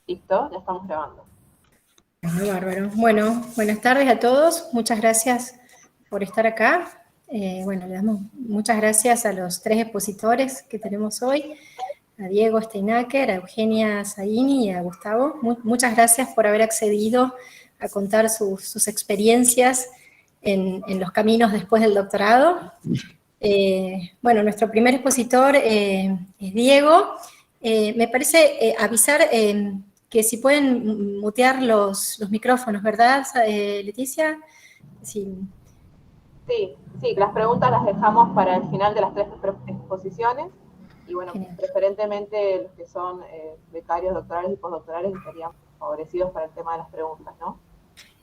Listo, ya estamos grabando. Muy bárbaro. Bueno, buenas tardes a todos. Muchas gracias por estar acá. Bueno, le damos muchas gracias a los tres expositores que tenemos hoy, a Diego Steinaker, a Eugenia Zaini y a Gustavo. Muchas gracias por haber accedido a contar sus experiencias en los caminos después del doctorado. Bueno, nuestro primer expositor es Diego. Me parece avisar que si pueden mutear los micrófonos, ¿verdad, Leticia? Sí. Sí, las preguntas las dejamos para el final de las tres exposiciones. Y bueno, Genial. preferentemente los que son becarios, doctorales y postdoctorales estarían favorecidos para el tema de las preguntas, ¿no?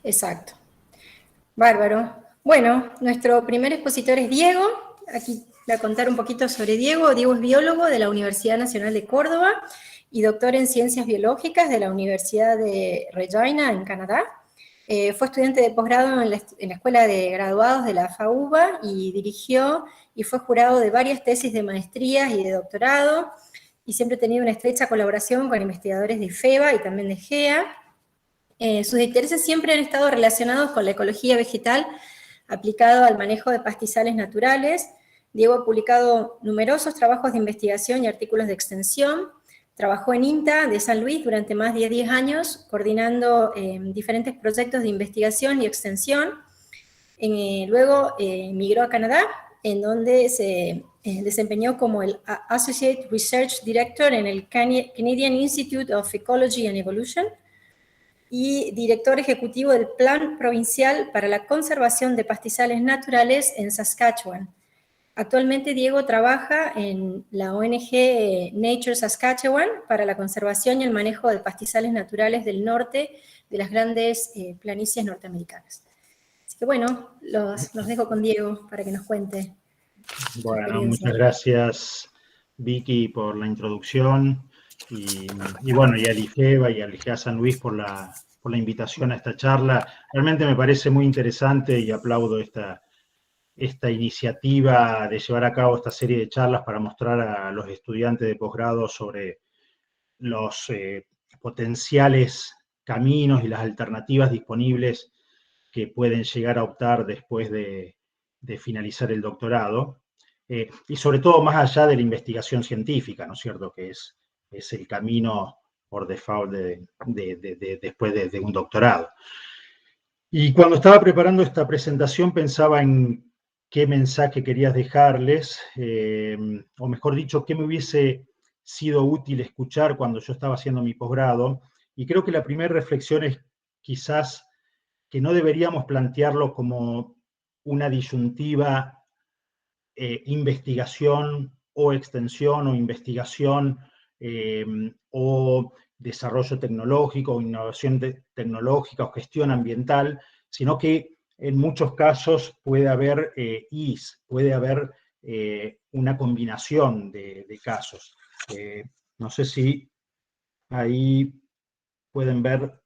Exacto. Bárbaro. Bueno, nuestro primer expositor es Diego. Aquí voy a contar un poquito sobre Diego. Diego es biólogo de la Universidad Nacional de Córdoba y doctor en Ciencias Biológicas de la Universidad de Regina, en Canadá. Fue estudiante de posgrado en la Escuela de Graduados de la FAUBA y dirigió y fue jurado de varias tesis de maestrías y de doctorado, y siempre ha tenido una estrecha colaboración con investigadores de IFEBA y también de GEA. Sus intereses siempre han estado relacionados con la ecología vegetal aplicado al manejo de pastizales naturales. Diego ha publicado numerosos trabajos de investigación y artículos de extensión. Trabajó en INTA de San Luis durante más de 10 años, coordinando diferentes proyectos de investigación y extensión. Luego migró a Canadá, en donde se desempeñó como el Associate Research Director en el Canadian Institute of Ecology and Evolution, y director ejecutivo del Plan Provincial para la Conservación de Pastizales Naturales en Saskatchewan. Actualmente Diego trabaja en la ONG Nature Saskatchewan para la conservación y el manejo de pastizales naturales del norte de las grandes planicies norteamericanas. Así que bueno, los dejo con Diego para que nos cuente. Bueno, muchas gracias Vicky por la introducción y bueno, y a Ligeva y a Ligea San Luis por la invitación a esta charla. Realmente me parece muy interesante y aplaudo esta iniciativa de llevar a cabo esta serie de charlas para mostrar a los estudiantes de posgrado sobre los potenciales caminos y las alternativas disponibles que pueden llegar a optar después de finalizar el doctorado. Y sobre todo más allá de la investigación científica, ¿no es cierto?, que es el camino por default después de un doctorado. Y cuando estaba preparando esta presentación pensaba en qué mensaje querías dejarles, o mejor dicho, qué me hubiese sido útil escuchar cuando yo estaba haciendo mi posgrado. Y creo que la primera reflexión es quizás que no deberíamos plantearlo como una disyuntiva investigación o extensión, o investigación o desarrollo tecnológico, o innovación tecnológica, o gestión ambiental, sino que en muchos casos puede haber puede haber una combinación de casos. No sé si ahí pueden ver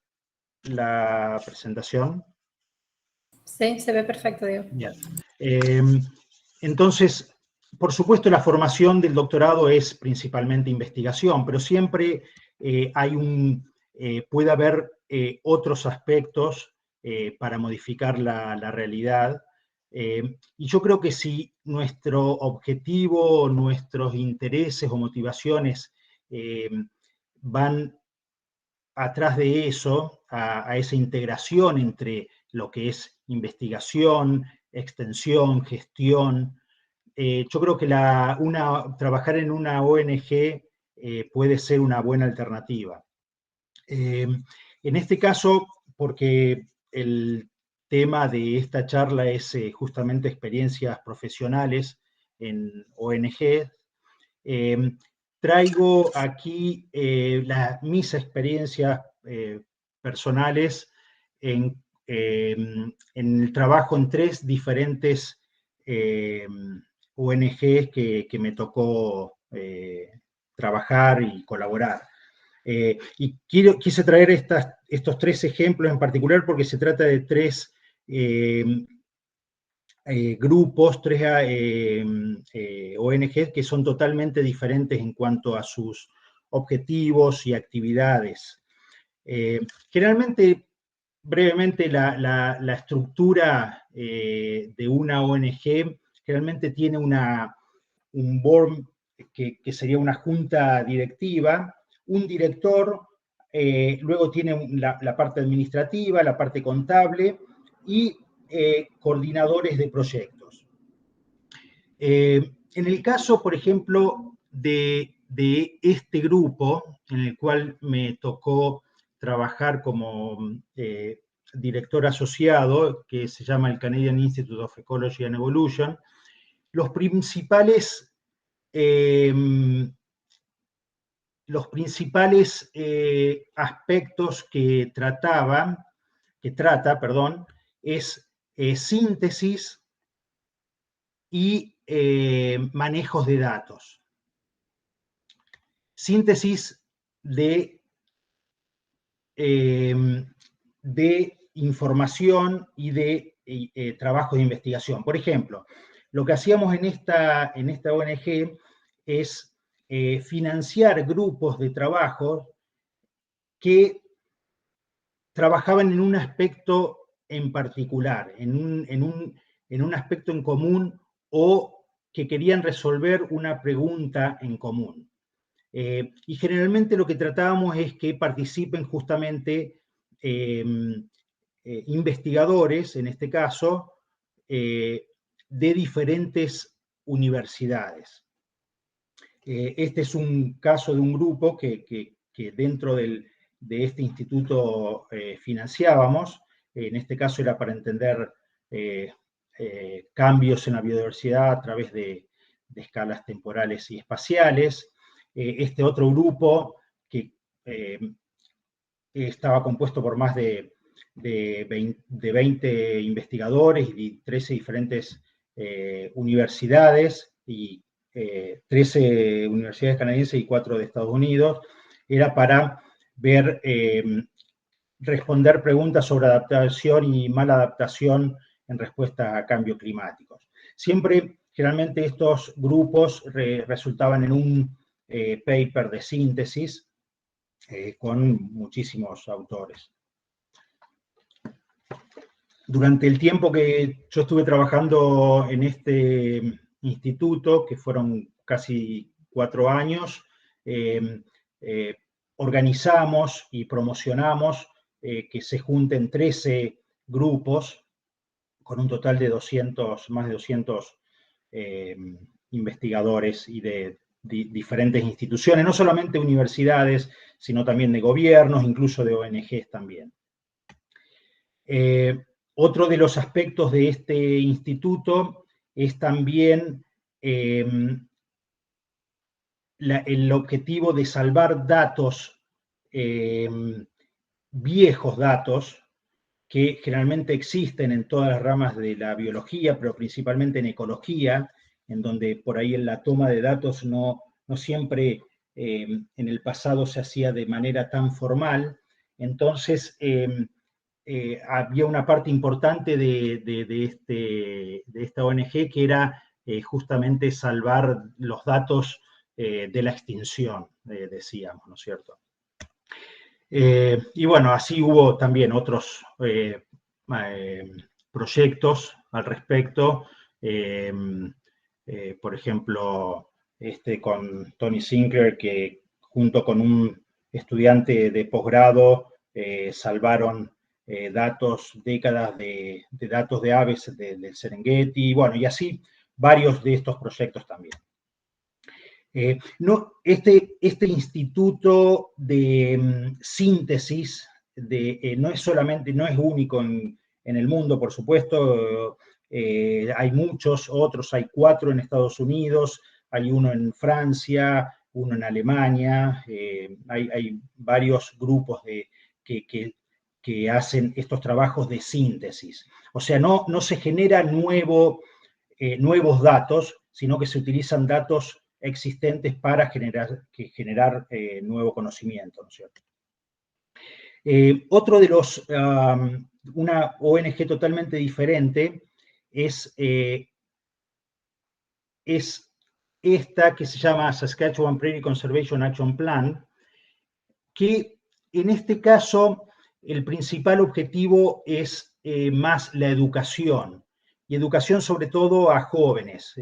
la presentación. Sí, se ve perfecto, Diego. Bien. Entonces, por supuesto, la formación del doctorado es principalmente investigación, pero siempre puede haber otros aspectos para modificar la realidad. Y yo creo que si nuestro objetivo, nuestros intereses o motivaciones van atrás de eso, a esa integración entre lo que es investigación, extensión, gestión, yo creo que trabajar en una ONG puede ser una buena alternativa. En este caso, porque el tema de esta charla es justamente experiencias profesionales en ONG, traigo aquí mis experiencias personales en el trabajo en 3 diferentes ONGs que me tocó trabajar y colaborar. Y quise traer estos 3 ejemplos en particular porque se trata de 3 grupos, 3 ONGs que son totalmente diferentes en cuanto a sus objetivos y actividades. Generalmente, brevemente, la estructura de una ONG generalmente tiene un board que sería una junta directiva, un director, luego tiene la parte administrativa, la parte contable y coordinadores de proyectos. En el caso, por ejemplo, de este grupo, en el cual me tocó trabajar como director asociado, que se llama el Canadian Institute of Ecology and Evolution, los principales aspectos que trata, es síntesis y manejos de datos. Síntesis de información y de trabajo de investigación. Por ejemplo, lo que hacíamos en esta ONG es financiar grupos de trabajo que trabajaban en un aspecto en particular, en un aspecto en común, o que querían resolver una pregunta en común. Y generalmente lo que tratábamos es que participen justamente investigadores, en este caso, de diferentes universidades. Este es un caso de un grupo que dentro de este instituto financiábamos. En este caso era para entender cambios en la biodiversidad a través de escalas temporales y espaciales. Este otro grupo que estaba compuesto por más de 20 investigadores y 13 diferentes universidades, y 13 universidades canadienses y 4 de Estados Unidos, era para ver, responder preguntas sobre adaptación y mala adaptación en respuesta a cambios climáticos. Siempre, generalmente, estos grupos resultaban en un paper de síntesis con muchísimos autores. Durante el tiempo que yo estuve trabajando en este instituto, que fueron casi 4 años, organizamos y promocionamos que se junten 13 grupos con un total de más de 200 investigadores y de diferentes instituciones, no solamente universidades, sino también de gobiernos, incluso de ONGs también. Otro de los aspectos de este instituto es también el objetivo de salvar datos, viejos datos, que generalmente existen en todas las ramas de la biología, pero principalmente en ecología, en donde por ahí en la toma de datos no siempre en el pasado se hacía de manera tan formal. Entonces, había una parte importante de esta ONG que era justamente salvar los datos de la extinción, decíamos, ¿no es cierto? Y bueno, así hubo también otros proyectos al respecto. Por ejemplo, con Tony Sinclair, que junto con un estudiante de posgrado salvaron décadas de datos de aves del Serengeti, bueno, y así varios de estos proyectos también. Este instituto de síntesis no es único en el mundo, por supuesto. Hay muchos otros, hay 4 en Estados Unidos, hay uno en Francia, uno en Alemania, hay varios grupos que hacen estos trabajos de síntesis. O sea, no se generan nuevos datos, sino que se utilizan datos existentes para generar nuevo conocimiento, ¿no es cierto? Otro de una ONG totalmente diferente es esta que se llama Saskatchewan Prairie Conservation Action Plan, que en este caso, el principal objetivo es más la educación, y educación sobre todo a jóvenes,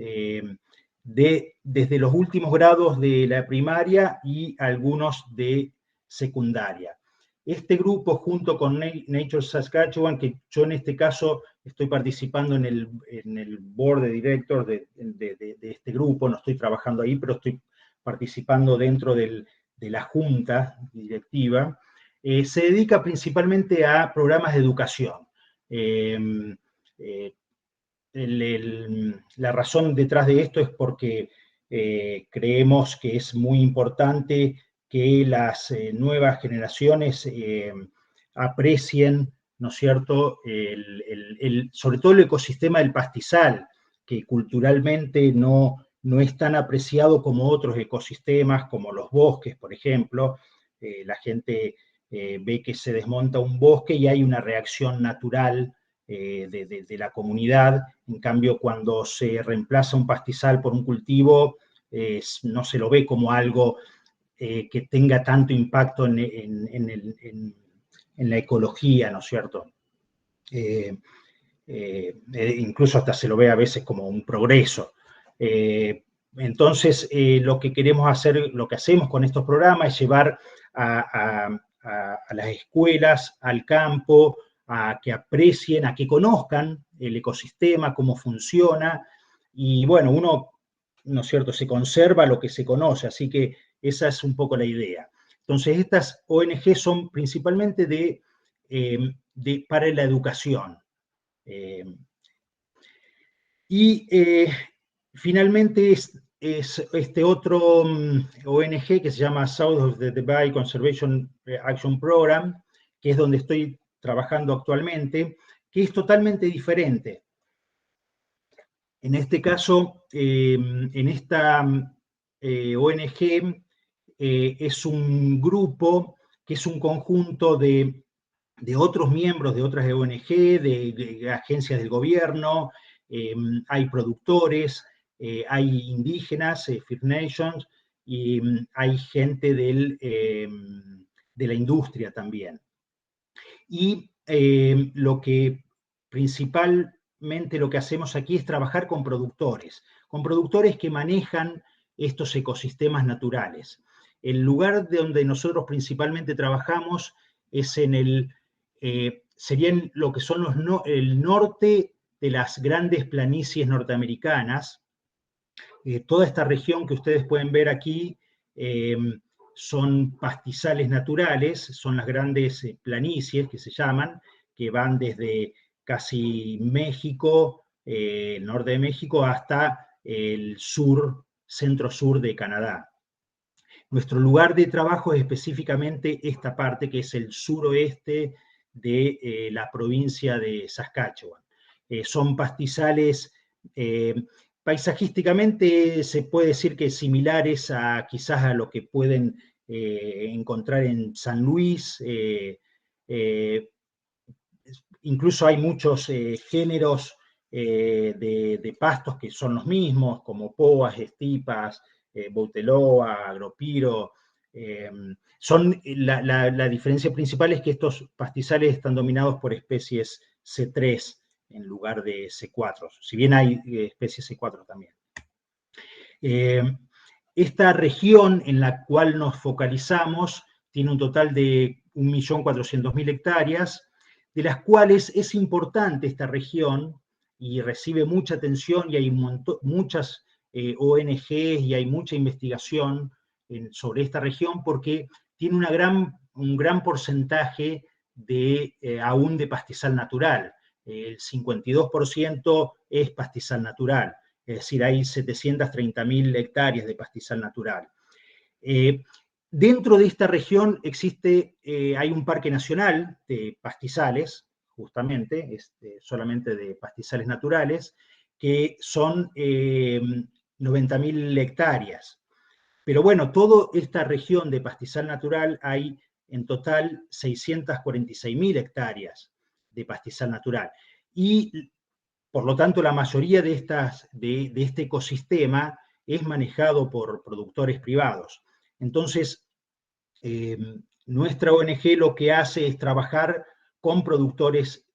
desde los últimos grados de la primaria y algunos de secundaria. Este grupo, junto con Nature Saskatchewan, que yo en este caso estoy participando en el board de directors de este grupo, no estoy trabajando ahí, pero estoy participando dentro de la junta directiva, se dedica principalmente a programas de educación. La razón detrás de esto es porque creemos que es muy importante que las nuevas generaciones aprecien, ¿no es cierto?, sobre todo el ecosistema del pastizal, que culturalmente no es tan apreciado como otros ecosistemas, como los bosques, por ejemplo. La gente ve que se desmonta un bosque y hay una reacción natural de la comunidad. En cambio, cuando se reemplaza un pastizal por un cultivo, no se lo ve como algo que tenga tanto impacto en la ecología, ¿no es cierto? Incluso hasta se lo ve a veces como un progreso. Entonces, lo que queremos hacer, lo que hacemos con estos programas es llevar a las escuelas, al campo, a que aprecien, a que conozcan el ecosistema, cómo funciona, y bueno, uno, ¿no es cierto?, se conserva lo que se conoce, así que esa es un poco la idea. Entonces, estas ONG son principalmente para la educación. Finalmente es este otro ONG que se llama South of the Divide Conservation Action Program, que es donde estoy trabajando actualmente, que es totalmente diferente. En este caso, en esta ONG es un grupo que es un conjunto de otros miembros de otras ONG, de agencias del gobierno, hay productores, hay indígenas, First Nations, y hay gente de la industria también. Y principalmente lo que hacemos aquí es trabajar con productores que manejan estos ecosistemas naturales. El lugar donde nosotros principalmente trabajamos es serían lo que son el norte de las grandes planicies norteamericanas. Toda esta región que ustedes pueden ver aquí son pastizales naturales, son las grandes planicies que se llaman, que van desde casi México, el norte de México, hasta el centro-sur de Canadá. Nuestro lugar de trabajo es específicamente esta parte, que es el suroeste de la provincia de Saskatchewan. Son pastizales, paisajísticamente se puede decir que similares quizás a lo que pueden encontrar en San Luis. Incluso hay muchos géneros de pastos que son los mismos, como poas, estipas, bouteloa, agropiro. La diferencia principal es que estos pastizales están dominados por especies C3 en lugar de C4, si bien hay especies C4 también. Esta región en la cual nos focalizamos tiene un total de 1.400.000 hectáreas, de las cuales es importante esta región y recibe mucha atención, y hay muchas ONGs y hay mucha investigación sobre esta región, porque tiene un gran porcentaje aún de pastizal natural. El 52% es pastizal natural, es decir, hay 730.000 hectáreas de pastizal natural. Dentro de esta región hay un parque nacional de pastizales, justamente, solamente de pastizales naturales, que son 90.000 hectáreas. Pero bueno, toda esta región de pastizal natural hay en total 646.000 hectáreas de pastizal natural. Y por lo tanto, la mayoría de este ecosistema es manejado por productores privados. Entonces, nuestra ONG lo que hace es trabajar con productores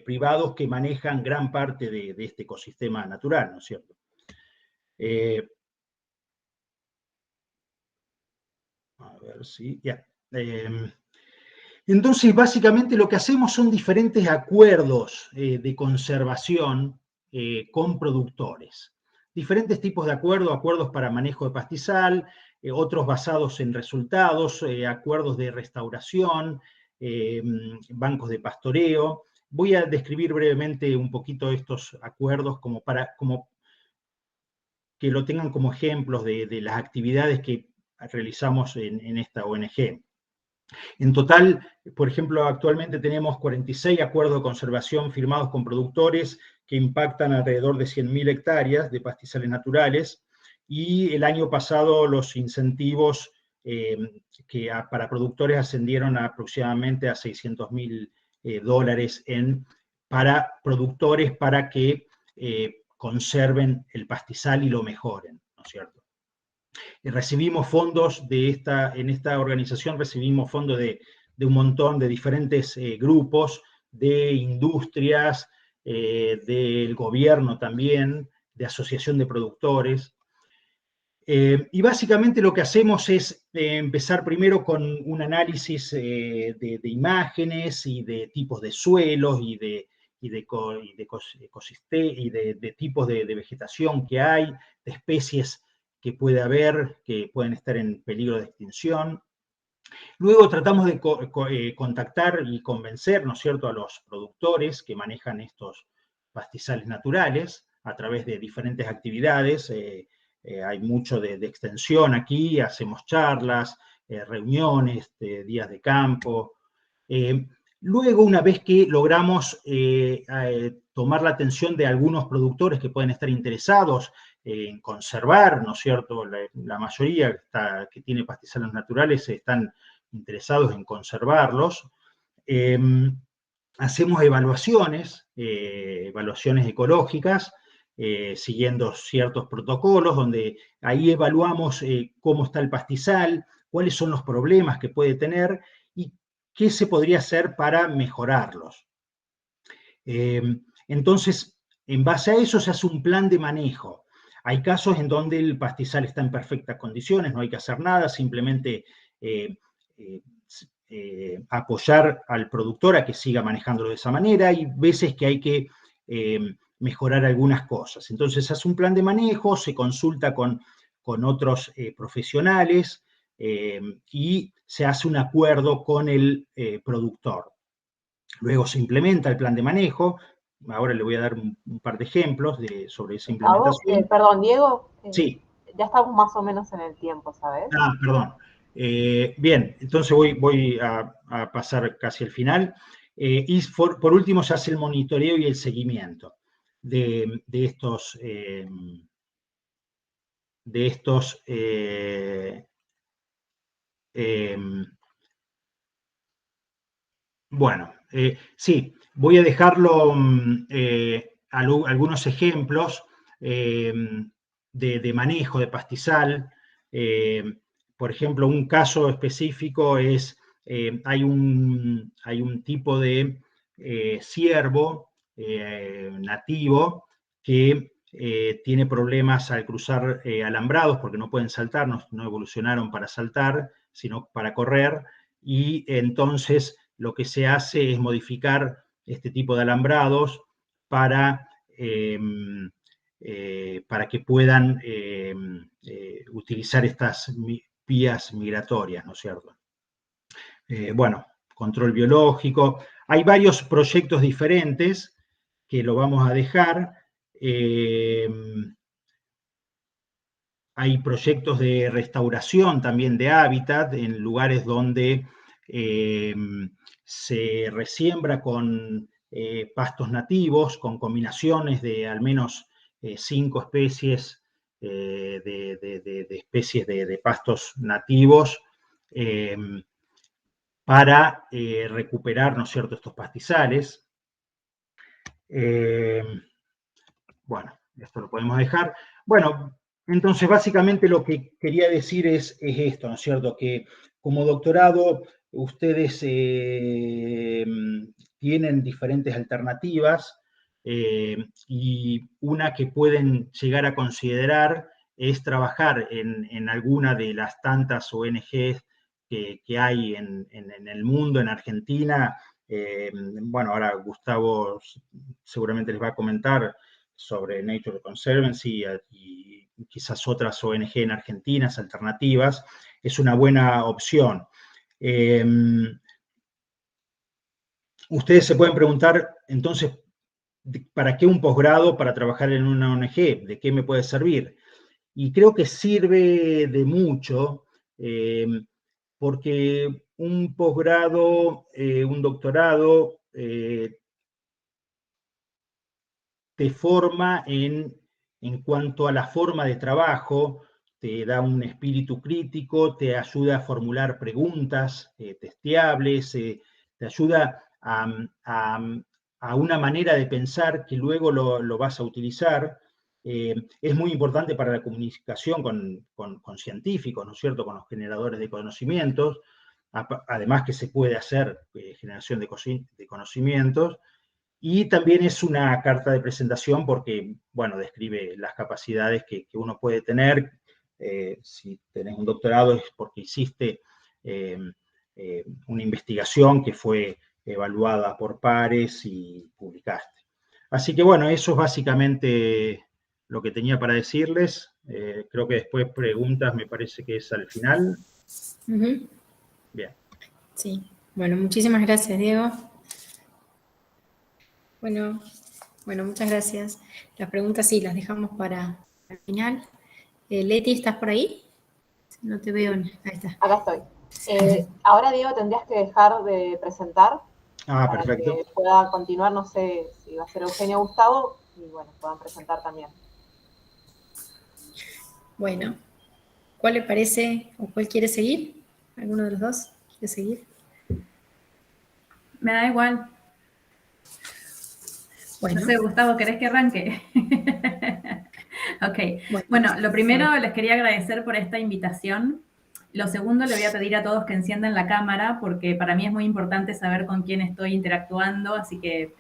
privados que manejan gran parte de este ecosistema natural, ¿no es cierto? A ver si, ya. Entonces, básicamente lo que hacemos son diferentes acuerdos de conservación con productores. Diferentes tipos de acuerdos para manejo de pastizal, otros basados en resultados, acuerdos de restauración, bancos de pastoreo. Voy a describir brevemente un poquito estos acuerdos como que lo tengan como ejemplos de las actividades que realizamos en esta ONG. En total, por ejemplo, actualmente tenemos 46 acuerdos de conservación firmados con productores que impactan alrededor de 100.000 hectáreas de pastizales naturales, y el año pasado los incentivos para productores ascendieron aproximadamente a $600.000 para productores para que conserven el pastizal y lo mejoren, ¿no es cierto? Recibimos fondos en esta organización recibimos fondos de un montón de diferentes grupos, de industrias, del gobierno también, de asociación de productores. Y básicamente lo que hacemos es empezar primero con un análisis de imágenes y de tipos de suelos y de tipos de vegetación que hay, de especies que puede haber, que pueden estar en peligro de extinción. Luego tratamos de contactar y convencer, ¿no es cierto?, a los productores que manejan estos pastizales naturales a través de diferentes actividades. Hay mucho de extensión aquí, hacemos charlas, reuniones, días de campo. Luego, una vez que logramos tomar la atención de algunos productores que pueden estar interesados en conservar, ¿no es cierto? La mayoría que tiene pastizales naturales están interesados en conservarlos. Hacemos evaluaciones ecológicas, siguiendo ciertos protocolos, donde ahí evaluamos cómo está el pastizal, cuáles son los problemas que puede tener y qué se podría hacer para mejorarlos. Entonces, en base a eso se hace un plan de manejo. Hay casos en donde el pastizal está en perfectas condiciones, no hay que hacer nada, simplemente apoyar al productor a que siga manejándolo de esa manera. Hay veces que hay que mejorar algunas cosas. Entonces se hace un plan de manejo, se consulta con otros profesionales y se hace un acuerdo con el productor. Luego se implementa el plan de manejo. Ahora le voy a dar un par de ejemplos sobre esa implementación. Perdón, Diego. Sí. Ya estamos más o menos en el tiempo, ¿sabes? Perdón. Bien, entonces voy a pasar casi al final. Y por último se hace el monitoreo y el seguimiento de estos bueno, sí, voy a dejarlo algunos ejemplos de manejo de pastizal. Por ejemplo, un caso específico es, hay un tipo de ciervo nativo que tiene problemas al cruzar alambrados porque no pueden saltar, no evolucionaron para saltar, sino para correr, y entonces lo que se hace es modificar este tipo de alambrados para que puedan utilizar estas vías migratorias, ¿no es cierto? Bueno, control biológico. Hay varios proyectos diferentes que lo vamos a dejar. Hay proyectos de restauración también de hábitat en lugares donde se resiembra con pastos nativos, con combinaciones de al menos 5 especies de especies de pastos nativos para recuperar, ¿no es cierto?, estos pastizales. Bueno, esto lo podemos dejar. Bueno, entonces básicamente lo que quería decir es esto, ¿no es cierto?, que como doctorado ustedes tienen diferentes alternativas y una que pueden llegar a considerar es trabajar en alguna de las tantas ONGs que hay en el mundo, en Argentina. Bueno, ahora Gustavo seguramente les va a comentar sobre Nature Conservancy y quizás otras ONG en Argentina, alternativas. Es una buena opción. Ustedes se pueden preguntar, entonces, ¿para qué un posgrado para trabajar en una ONG? ¿De qué me puede servir? Y creo que sirve de mucho, porque un posgrado, un doctorado, te forma en cuanto a la forma de trabajo, te da un espíritu crítico, te ayuda a formular preguntas testeables, te ayuda a una manera de pensar que luego lo vas a utilizar. Es muy importante para la comunicación con científicos, ¿no es cierto?, con los generadores de conocimientos, además que se puede hacer generación de conocimientos. Y también es una carta de presentación porque, bueno, describe las capacidades que uno puede tener. Si tenés un doctorado es porque hiciste una investigación que fue evaluada por pares y publicaste. Así que, bueno, eso es básicamente lo que tenía para decirles. Creo que después preguntas me parece que es al final. Bien. Sí, bueno, muchísimas gracias, Diego. Bueno, muchas gracias. Las preguntas sí, las dejamos para el final. Leti, ¿estás por ahí? No te veo. Ahí está. Acá estoy. Ahora, Diego, tendrías que dejar de presentar para Perfecto. que pueda continuar. No sé si va a ser Eugenio o Gustavo, y bueno, puedan presentar también. Bueno, ¿cuál le parece o cuál quiere seguir? ¿Alguno de los dos quiere seguir? Me da igual. Bueno. No sé, Gustavo, ¿querés que arranque? Ok. Bueno, lo primero les quería agradecer por esta invitación. Lo segundo, le voy a pedir a todos que enciendan la cámara porque para mí es muy importante saber con quién estoy interactuando, así que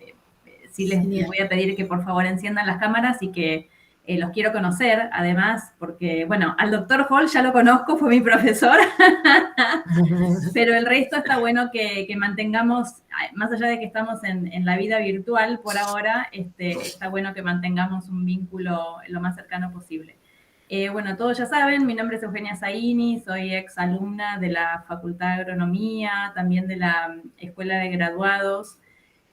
sí les voy a pedir que por favor enciendan las cámaras y que los quiero conocer, además, porque, bueno, al doctor Hall ya lo conozco, fue mi profesor, pero el resto está bueno que mantengamos, más allá de que estamos en la vida virtual por ahora, está bueno que mantengamos un vínculo lo más cercano posible. Bueno, todos ya saben, mi nombre es Eugenia Zaini, soy ex alumna de la Facultad de Agronomía, también de la Escuela de Graduados.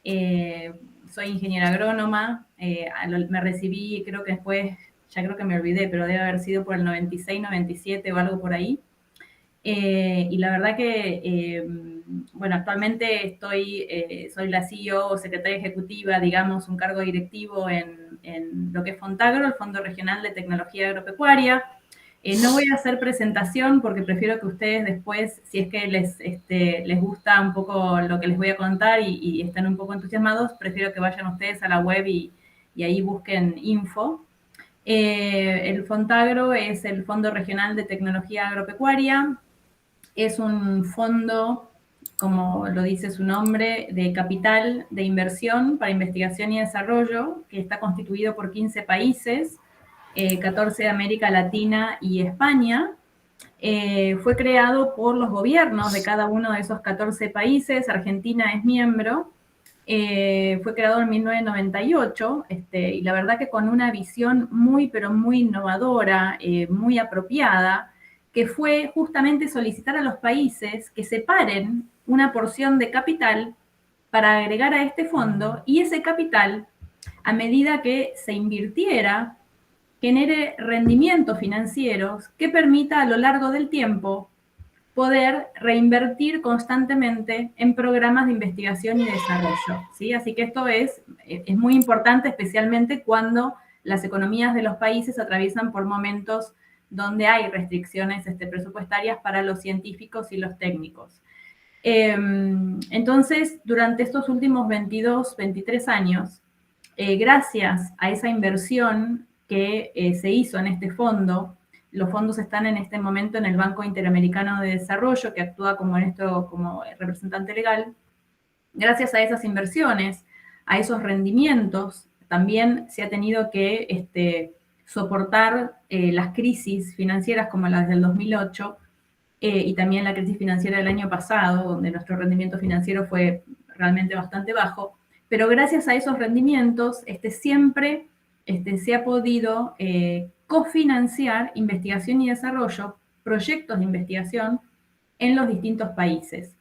Soy ingeniera agrónoma, me recibí, creo que después, ya creo que me olvidé, pero debe haber sido por el 96, 97 o algo por ahí. Y la verdad que, bueno, actualmente soy la CEO o secretaria ejecutiva, digamos, un cargo directivo en lo que es Fontagro, el Fondo Regional de Tecnología Agropecuaria. No voy a hacer presentación porque prefiero que ustedes después, si es que les gusta un poco lo que les voy a contar y están un poco entusiasmados, prefiero que vayan ustedes a la web y ahí busquen info. El Fontagro es el Fondo Regional de Tecnología Agropecuaria. Es un fondo, como lo dice su nombre, de capital de inversión para investigación y desarrollo, que está constituido por 15 países, 14 de América Latina y España. Fue creado por los gobiernos de cada uno de esos 14 países. Argentina es miembro. Fue creado en 1998 y la verdad que con una visión muy, pero muy innovadora, muy apropiada, que fue justamente solicitar a los países que separen una porción de capital para agregar a este fondo y ese capital, a medida que se invirtiera, genere rendimientos financieros que permita a lo largo del tiempo poder reinvertir constantemente en programas de investigación y desarrollo, ¿sí? Así que esto es muy importante, especialmente cuando las economías de los países atraviesan por momentos donde hay restricciones presupuestarias para los científicos y los técnicos. Entonces, durante estos últimos 22, 23 años, gracias a esa inversión que se hizo en este fondo, los fondos están en este momento en el Banco Interamericano de Desarrollo, que actúa como representante legal. Gracias a esas inversiones, a esos rendimientos, también se ha tenido que soportar las crisis financieras como las del 2008 y también la crisis financiera del año pasado, donde nuestro rendimiento financiero fue realmente bastante bajo. Pero gracias a esos rendimientos, siempre se ha podido cofinanciar investigación y desarrollo, proyectos de investigación en los distintos países.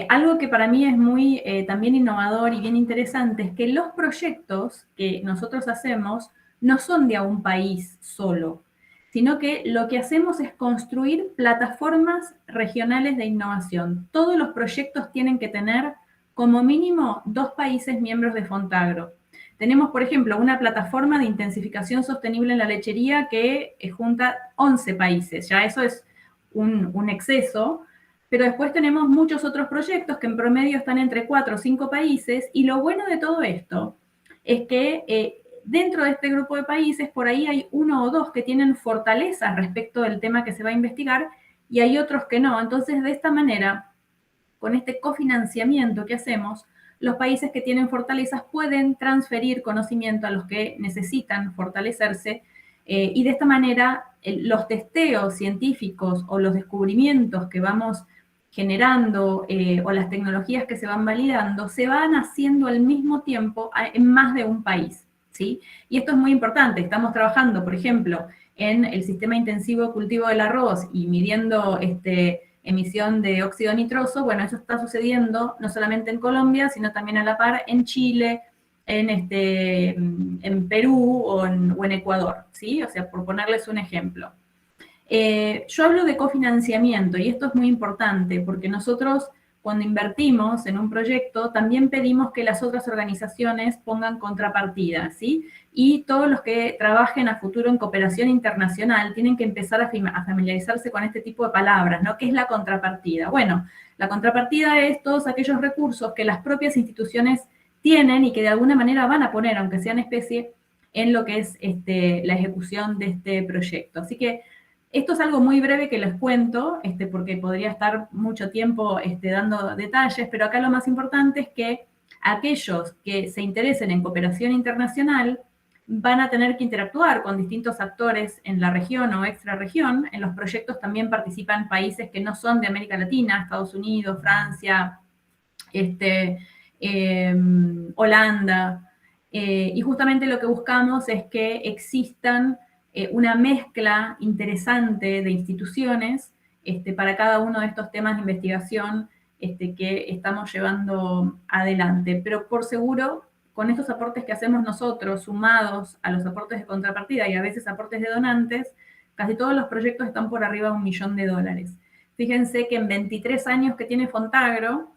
Algo que para mí es muy también innovador y bien interesante es que los proyectos que nosotros hacemos no son de a un país solo, sino que lo que hacemos es construir plataformas regionales de innovación. Todos los proyectos tienen que tener como mínimo 2 países miembros de Fontagro. Tenemos, por ejemplo, una plataforma de intensificación sostenible en la lechería que junta 11 países. Ya eso es un exceso, pero después tenemos muchos otros proyectos que en promedio están entre 4 o 5 países, y lo bueno de todo esto es que dentro de este grupo de países, por ahí hay 1 o 2 que tienen fortalezas respecto del tema que se va a investigar, y hay otros que no. Entonces, de esta manera, con este cofinanciamiento que hacemos, los países que tienen fortalezas pueden transferir conocimiento a los que necesitan fortalecerse, y de esta manera los testeos científicos o los descubrimientos que vamos generando o las tecnologías que se van validando se van haciendo al mismo tiempo en más de un país, ¿sí? Y esto es muy importante. Estamos trabajando, por ejemplo, en el sistema intensivo de cultivo del arroz y midiendo emisión de óxido nitroso. Bueno, eso está sucediendo no solamente en Colombia, sino también a la par en Chile, en Perú o en Ecuador, ¿sí? O sea, por ponerles un ejemplo. Yo hablo de cofinanciamiento, y esto es muy importante porque nosotros, cuando invertimos en un proyecto, también pedimos que las otras organizaciones pongan contrapartida, ¿sí? Y todos los que trabajen a futuro en cooperación internacional tienen que empezar a familiarizarse con este tipo de palabras, ¿no? ¿Qué es la contrapartida? Bueno, la contrapartida es todos aquellos recursos que las propias instituciones tienen y que de alguna manera van a poner, aunque sea en especie, en lo que es la ejecución de este proyecto. Así que esto es algo muy breve que les cuento, porque podría estar mucho tiempo dando detalles, pero acá lo más importante es que aquellos que se interesen en cooperación internacional van a tener que interactuar con distintos actores en la región o extrarregión. En los proyectos también participan países que no son de América Latina, Estados Unidos, Francia, Holanda, y justamente lo que buscamos es que existan una mezcla interesante de instituciones para cada uno de estos temas de investigación que estamos llevando adelante. Pero por seguro, con estos aportes que hacemos nosotros, sumados a los aportes de contrapartida y a veces aportes de donantes, casi todos los proyectos están por arriba de $1 millón. Fíjense que en 23 años que tiene Fontagro,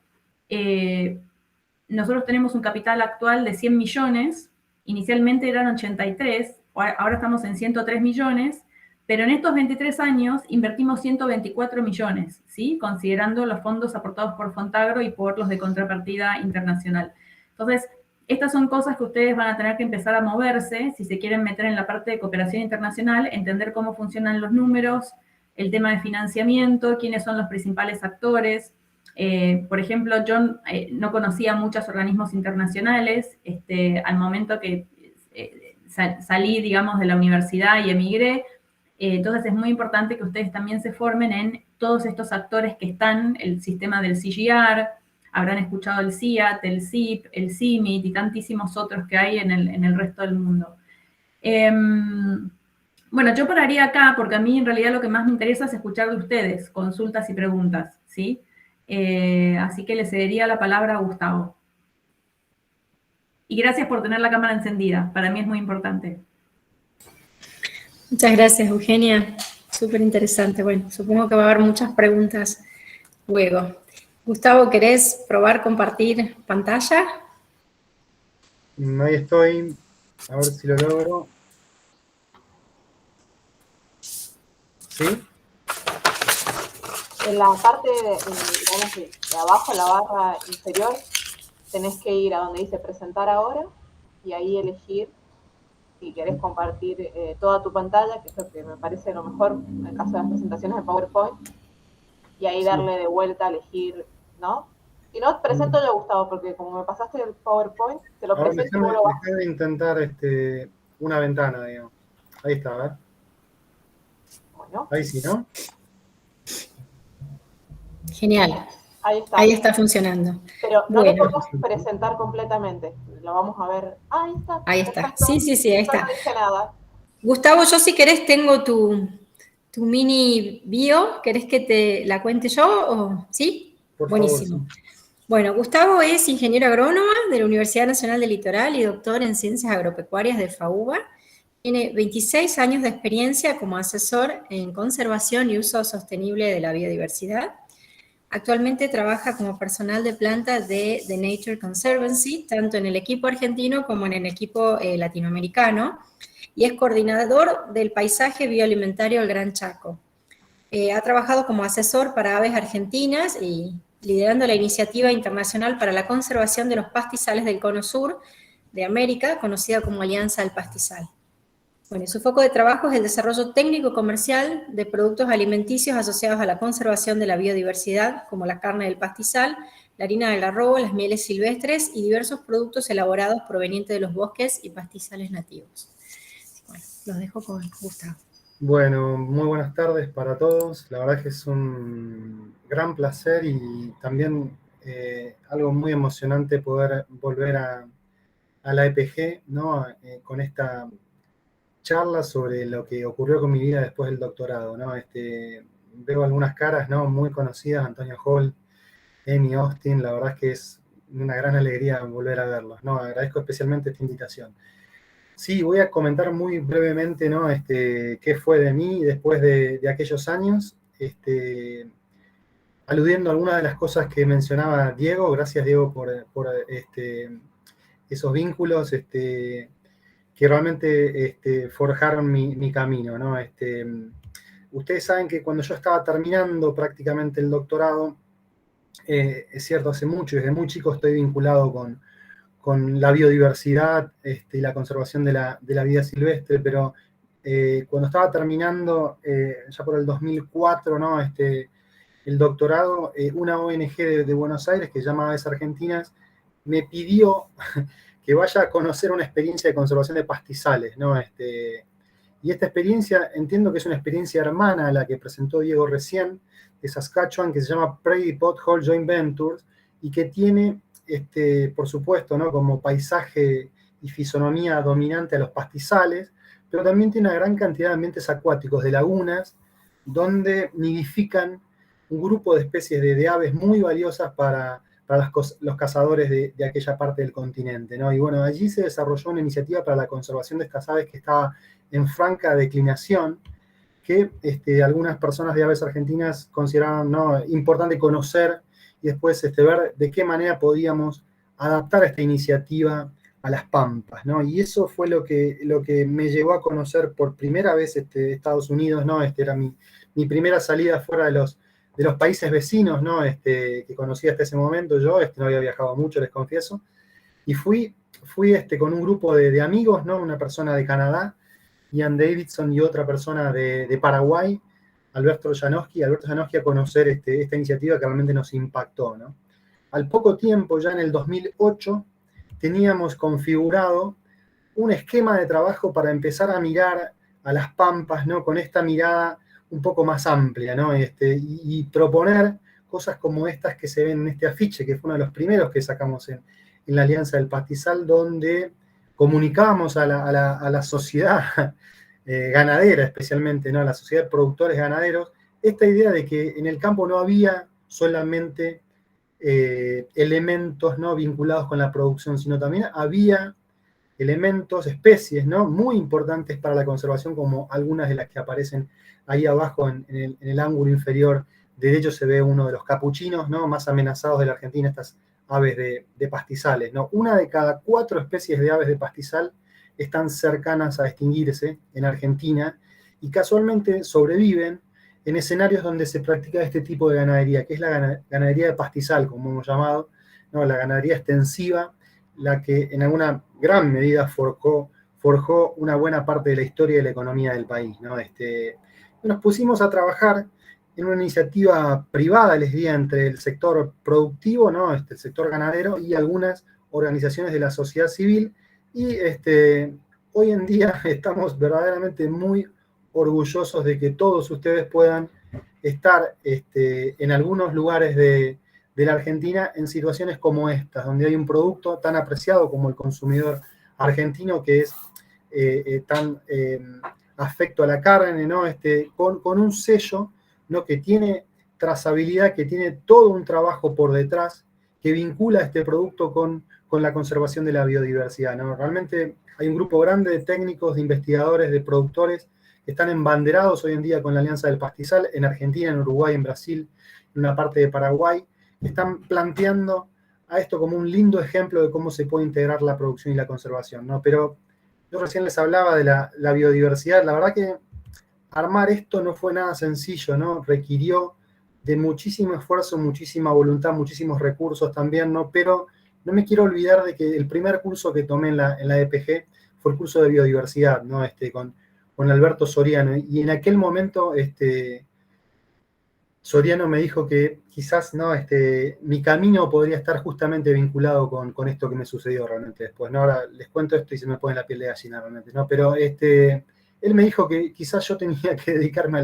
nosotros tenemos un capital actual de 100 millones, inicialmente eran 83, ahora estamos en 103 millones, pero en estos 23 años invertimos 124 millones, ¿sí? Considerando los fondos aportados por Fontagro y por los de contrapartida internacional. Entonces, estas son cosas que ustedes van a tener que empezar a moverse si se quieren meter en la parte de cooperación internacional, entender cómo funcionan los números, el tema de financiamiento, quiénes son los principales actores. Por ejemplo, yo no conocía muchos organismos internacionales. Al momento que salí, digamos, de la universidad y emigré, entonces es muy importante que ustedes también se formen en todos estos actores que están, el sistema del CGIAR, habrán escuchado el CIAT, el CIP, el CIMIT y tantísimos otros que hay en el resto del mundo. Bueno, yo pararía acá porque a mí en realidad lo que más me interesa es escuchar de ustedes, consultas y preguntas, ¿sí? Así que le cedería la palabra a Gustavo. Y gracias por tener la cámara encendida, para mí es muy importante. Muchas gracias, Eugenia. Súper interesante. Bueno, supongo que va a haber muchas preguntas luego. Gustavo, ¿querés probar compartir pantalla? Ahí estoy, a ver si lo logro. ¿Sí? En la parte, digamos, de abajo, la barra inferior, tenés que ir a donde dice presentar ahora y ahí elegir si querés compartir toda tu pantalla, que es lo que me parece lo mejor en el caso de las presentaciones de PowerPoint, y ahí darle de vuelta a elegir, ¿no? Si no, presento yo, Gustavo, porque como me pasaste el PowerPoint, te lo presento y vos lo vas. Dejé de intentar una ventana, digamos. Ahí está, a ver. Bueno. Ahí sí, ¿no? Genial. Ahí está. Ahí está funcionando. Pero no bueno. lo podemos presentar completamente. Lo vamos a ver. Ahí está. Ahí está. Perfecto. Sí, ahí está. No dije nada. Gustavo, yo si querés tengo tu mini bio. ¿Querés que te la cuente yo? ¿O? ¿Sí? Por Buenísimo. favor, sí. Bueno, Gustavo es ingeniero agrónomo de la Universidad Nacional del Litoral y doctor en Ciencias Agropecuarias de FAUBA. Tiene 26 años de experiencia como asesor en conservación y uso sostenible de la biodiversidad. Actualmente trabaja como personal de planta de The Nature Conservancy, tanto en el equipo argentino como en el equipo latinoamericano, y es coordinador del paisaje bioalimentario del Gran Chaco. Ha trabajado como asesor para aves argentinas y liderando la iniciativa internacional para la conservación de los pastizales del Cono Sur de América, conocida como Alianza del Pastizal. Bueno, su foco de trabajo es el desarrollo técnico-comercial de productos alimenticios asociados a la conservación de la biodiversidad, como la carne del pastizal, la harina del arrobo, las mieles silvestres y diversos productos elaborados provenientes de los bosques y pastizales nativos. Bueno, los dejo con Gustavo. Bueno, muy buenas tardes para todos. La verdad es que es un gran placer y también algo muy emocionante poder volver a la EPG, ¿no? Con esta charla sobre lo que ocurrió con mi vida después del doctorado, ¿no? Veo algunas caras, ¿no? Muy conocidas, Antonio Hall, Amy Austin, la verdad es que es una gran alegría volver a verlos, ¿no? Agradezco especialmente esta invitación. Sí, voy a comentar muy brevemente, ¿no? Qué fue de mí después de aquellos años, aludiendo a algunas de las cosas que mencionaba Diego. Gracias, Diego, por esos vínculos, que realmente forjaron mi camino, ¿no? Ustedes saben que cuando yo estaba terminando prácticamente el doctorado, es cierto, hace mucho, desde muy chico estoy vinculado con la biodiversidad y la conservación de la vida silvestre, pero cuando estaba terminando, ya por el 2004, ¿no? El doctorado, una ONG de Buenos Aires que se llama Aves Argentinas me pidió que vaya a conocer una experiencia de conservación de pastizales, ¿no? Y esta experiencia entiendo que es una experiencia hermana a la que presentó Diego recién, de Saskatchewan, que se llama Prairie Pothole Joint Ventures, y que tiene, por supuesto, ¿no? Como paisaje y fisonomía dominante a los pastizales, pero también tiene una gran cantidad de ambientes acuáticos, de lagunas, donde nidifican un grupo de especies de aves muy valiosas para los cazadores de aquella parte del continente, ¿no? Y bueno, allí se desarrolló una iniciativa para la conservación de estas aves que estaba en franca declinación, que algunas personas de Aves Argentinas consideraban, ¿no?, importante conocer y después ver de qué manera podíamos adaptar esta iniciativa a las pampas, ¿no? Y eso fue lo que me llevó a conocer por primera vez Estados Unidos, ¿no? Era mi primera salida fuera de los países vecinos, ¿no? Que conocía hasta ese momento. Yo no había viajado mucho, les confieso, y fui con un grupo de amigos, ¿no? Una persona de Canadá, Ian Davidson, y otra persona de Paraguay, Alberto Janowski, a conocer esta iniciativa que realmente nos impactó, ¿no? Al poco tiempo, ya en el 2008, teníamos configurado un esquema de trabajo para empezar a mirar a las pampas, ¿no? Con esta mirada un poco más amplia, ¿no? Y proponer cosas como estas que se ven en este afiche, que fue uno de los primeros que sacamos en la Alianza del Pastizal, donde comunicábamos a la sociedad ganadera, especialmente, ¿no? A la sociedad de productores ganaderos, esta idea de que en el campo no había solamente elementos, ¿no?, vinculados con la producción, sino también había elementos, especies, ¿no?, muy importantes para la conservación, como algunas de las que aparecen ahí abajo en el ángulo inferior. De hecho, se ve uno de los capuchinos, ¿no?, más amenazados de la Argentina, estas aves de pastizales, ¿no? Una de cada 4 especies de aves de pastizal están cercanas a extinguirse en Argentina, y casualmente sobreviven en escenarios donde se practica este tipo de ganadería, que es la ganadería de pastizal, como hemos llamado, ¿no? La ganadería extensiva, la que en alguna gran medida forjó forjó una buena parte de la historia y de la economía del país, ¿no? Nos pusimos a trabajar en una iniciativa privada, les diría, entre el sector productivo, ¿no? El sector ganadero y algunas organizaciones de la sociedad civil, y hoy en día estamos verdaderamente muy orgullosos de que todos ustedes puedan estar en algunos lugares de la Argentina en situaciones como estas, donde hay un producto tan apreciado como el consumidor argentino, que es tan afecto a la carne, ¿no? Con un sello, ¿no? Que tiene trazabilidad, que tiene todo un trabajo por detrás, que vincula este producto con la conservación de la biodiversidad, ¿no? Realmente hay un grupo grande de técnicos, de investigadores, de productores que están embanderados hoy en día con la Alianza del Pastizal, en Argentina, en Uruguay, en Brasil, en una parte de Paraguay, que están planteando a esto como un lindo ejemplo de cómo se puede integrar la producción y la conservación, ¿no? Pero yo recién les hablaba de la biodiversidad. La verdad que armar esto no fue nada sencillo, ¿no? Requirió de muchísimo esfuerzo, muchísima voluntad, muchísimos recursos también, ¿no? Pero no me quiero olvidar de que el primer curso que tomé en la EPG fue el curso de biodiversidad, ¿no? Con Alberto Soriano. Y en aquel momento, Soriano me dijo que quizás, ¿no? Mi camino podría estar justamente vinculado con esto que me sucedió realmente después, ¿no? Ahora les cuento esto y se me pone la piel de gallina realmente, ¿no? Pero él me dijo que quizás yo tenía que dedicarme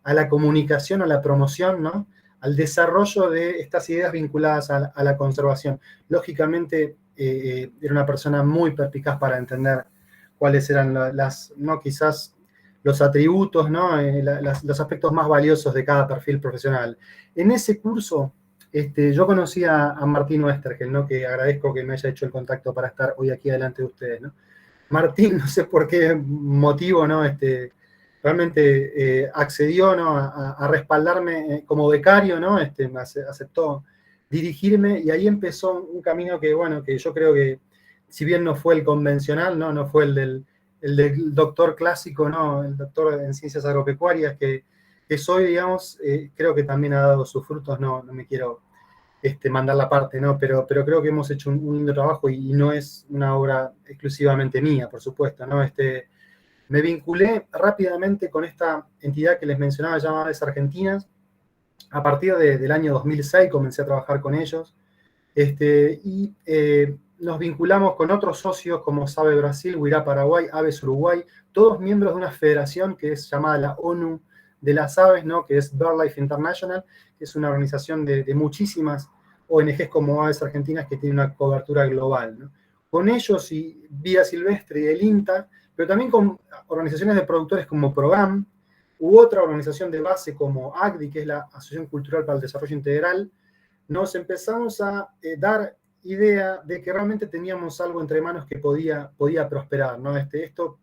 a la comunicación, a la promoción, ¿no? Al desarrollo de estas ideas vinculadas a la conservación. Lógicamente, era una persona muy perspicaz para entender cuáles eran no quizás los atributos, ¿no? Los aspectos más valiosos de cada perfil profesional. En ese curso, yo conocí a Martín Westergel, ¿no? Que agradezco que me haya hecho el contacto para estar hoy aquí delante de ustedes, ¿no? Martín, no sé por qué motivo, ¿no? Realmente accedió, ¿no? a respaldarme como becario, ¿no? Me aceptó dirigirme, y ahí empezó un camino que, bueno, que yo creo que, si bien no fue el convencional, no fue el del doctor clásico, ¿no? El doctor en ciencias agropecuarias que soy, digamos, creo que también ha dado sus frutos. No me quiero mandar la parte, ¿no? Pero creo que hemos hecho un lindo trabajo, y no es una obra exclusivamente mía, por supuesto, ¿no? Me vinculé rápidamente con esta entidad que les mencionaba, llamada Aves Argentinas. A partir del año 2006 comencé a trabajar con ellos, y nos vinculamos con otros socios como SABE Brasil, WIRA Paraguay, Aves Uruguay, todos miembros de una federación que es llamada la ONU de las aves, ¿no? Que es BirdLife International, que es una organización de muchísimas ONGs como Aves Argentinas, que tiene una cobertura global, ¿no? Con ellos y Vida Silvestre y el INTA, pero también con organizaciones de productores como PROGAM, u otra organización de base como ACDI, que es la Asociación Cultural para el Desarrollo Integral, nos empezamos a dar idea de que realmente teníamos algo entre manos que podía prosperar, ¿no? Esto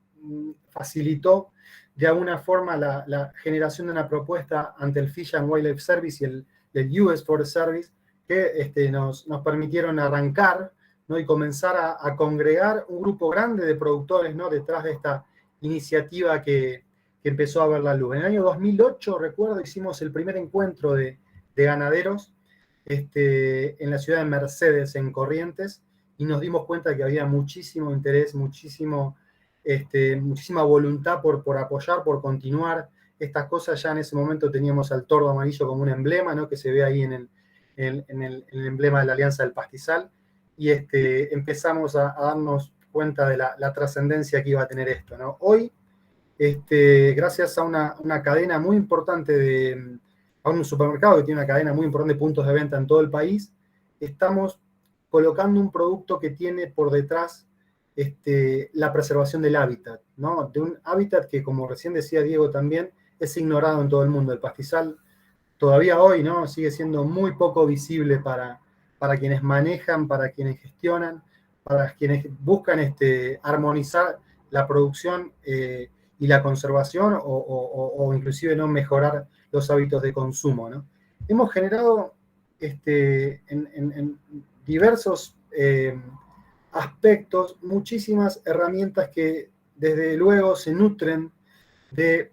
facilitó de alguna forma la generación de una propuesta ante el Fish and Wildlife Service y el US Forest Service, que nos permitieron arrancar, ¿no? Y comenzar a congregar un grupo grande de productores, ¿no? Detrás de esta iniciativa que empezó a ver la luz. En el año 2008, recuerdo, hicimos el primer encuentro de ganaderos en la ciudad de Mercedes, en Corrientes, y nos dimos cuenta que había muchísimo interés, muchísima voluntad por apoyar, por continuar estas cosas. Ya en ese momento teníamos al tordo amarillo como un emblema, ¿no? Que se ve ahí en el emblema de la Alianza del Pastizal, y empezamos a darnos cuenta de la trascendencia que iba a tener esto, ¿no? Hoy, gracias a una cadena muy importante a un supermercado que tiene una cadena muy importante de puntos de venta en todo el país, estamos colocando un producto que tiene por detrás la preservación del hábitat, ¿no? De un hábitat que, como recién decía Diego también, es ignorado en todo el mundo. El pastizal todavía hoy, ¿no? Sigue siendo muy poco visible para quienes manejan, para quienes gestionan, para quienes buscan armonizar la producción y la conservación, o inclusive no mejorar los hábitos de consumo, ¿no? Hemos generado en diversos aspectos muchísimas herramientas que desde luego se nutren de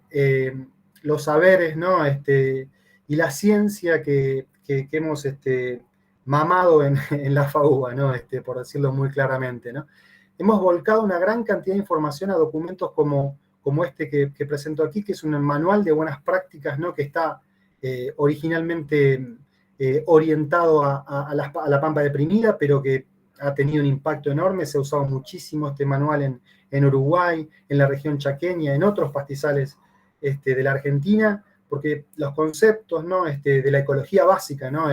los saberes, ¿no? Y la ciencia que hemos mamado en la FAUBA, ¿no? Por decirlo muy claramente, ¿no? hemos volcado una gran cantidad de información a documentos como este que presento aquí, que es un manual de buenas prácticas, ¿no? Que está originalmente orientado a la pampa deprimida, pero que ha tenido un impacto enorme. Se ha usado muchísimo este manual en Uruguay, en la región chaqueña, en otros pastizales de la Argentina, porque los conceptos, ¿no? De la ecología básica, ¿no?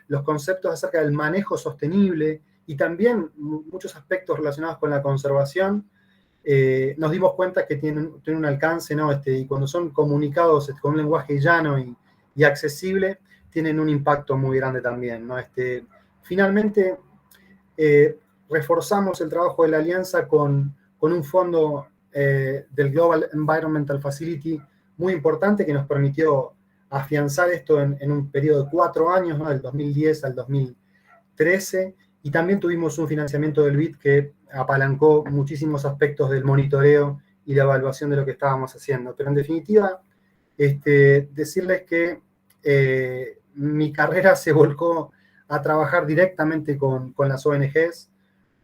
Los conceptos acerca del manejo sostenible y también muchos aspectos relacionados con la conservación, nos dimos cuenta que tienen un alcance, ¿no? Y cuando son comunicados con un lenguaje llano y accesible, tienen un impacto muy grande también, ¿no? Finalmente, reforzamos el trabajo de la alianza con un fondo del Global Environmental Facility muy importante que nos permitió afianzar esto en un periodo de 4 años, ¿no? Del 2010 al 2013, y también tuvimos un financiamiento del BID que apalancó muchísimos aspectos del monitoreo y la evaluación de lo que estábamos haciendo. Pero en definitiva, decirles que mi carrera se volcó a trabajar directamente con las ONGs,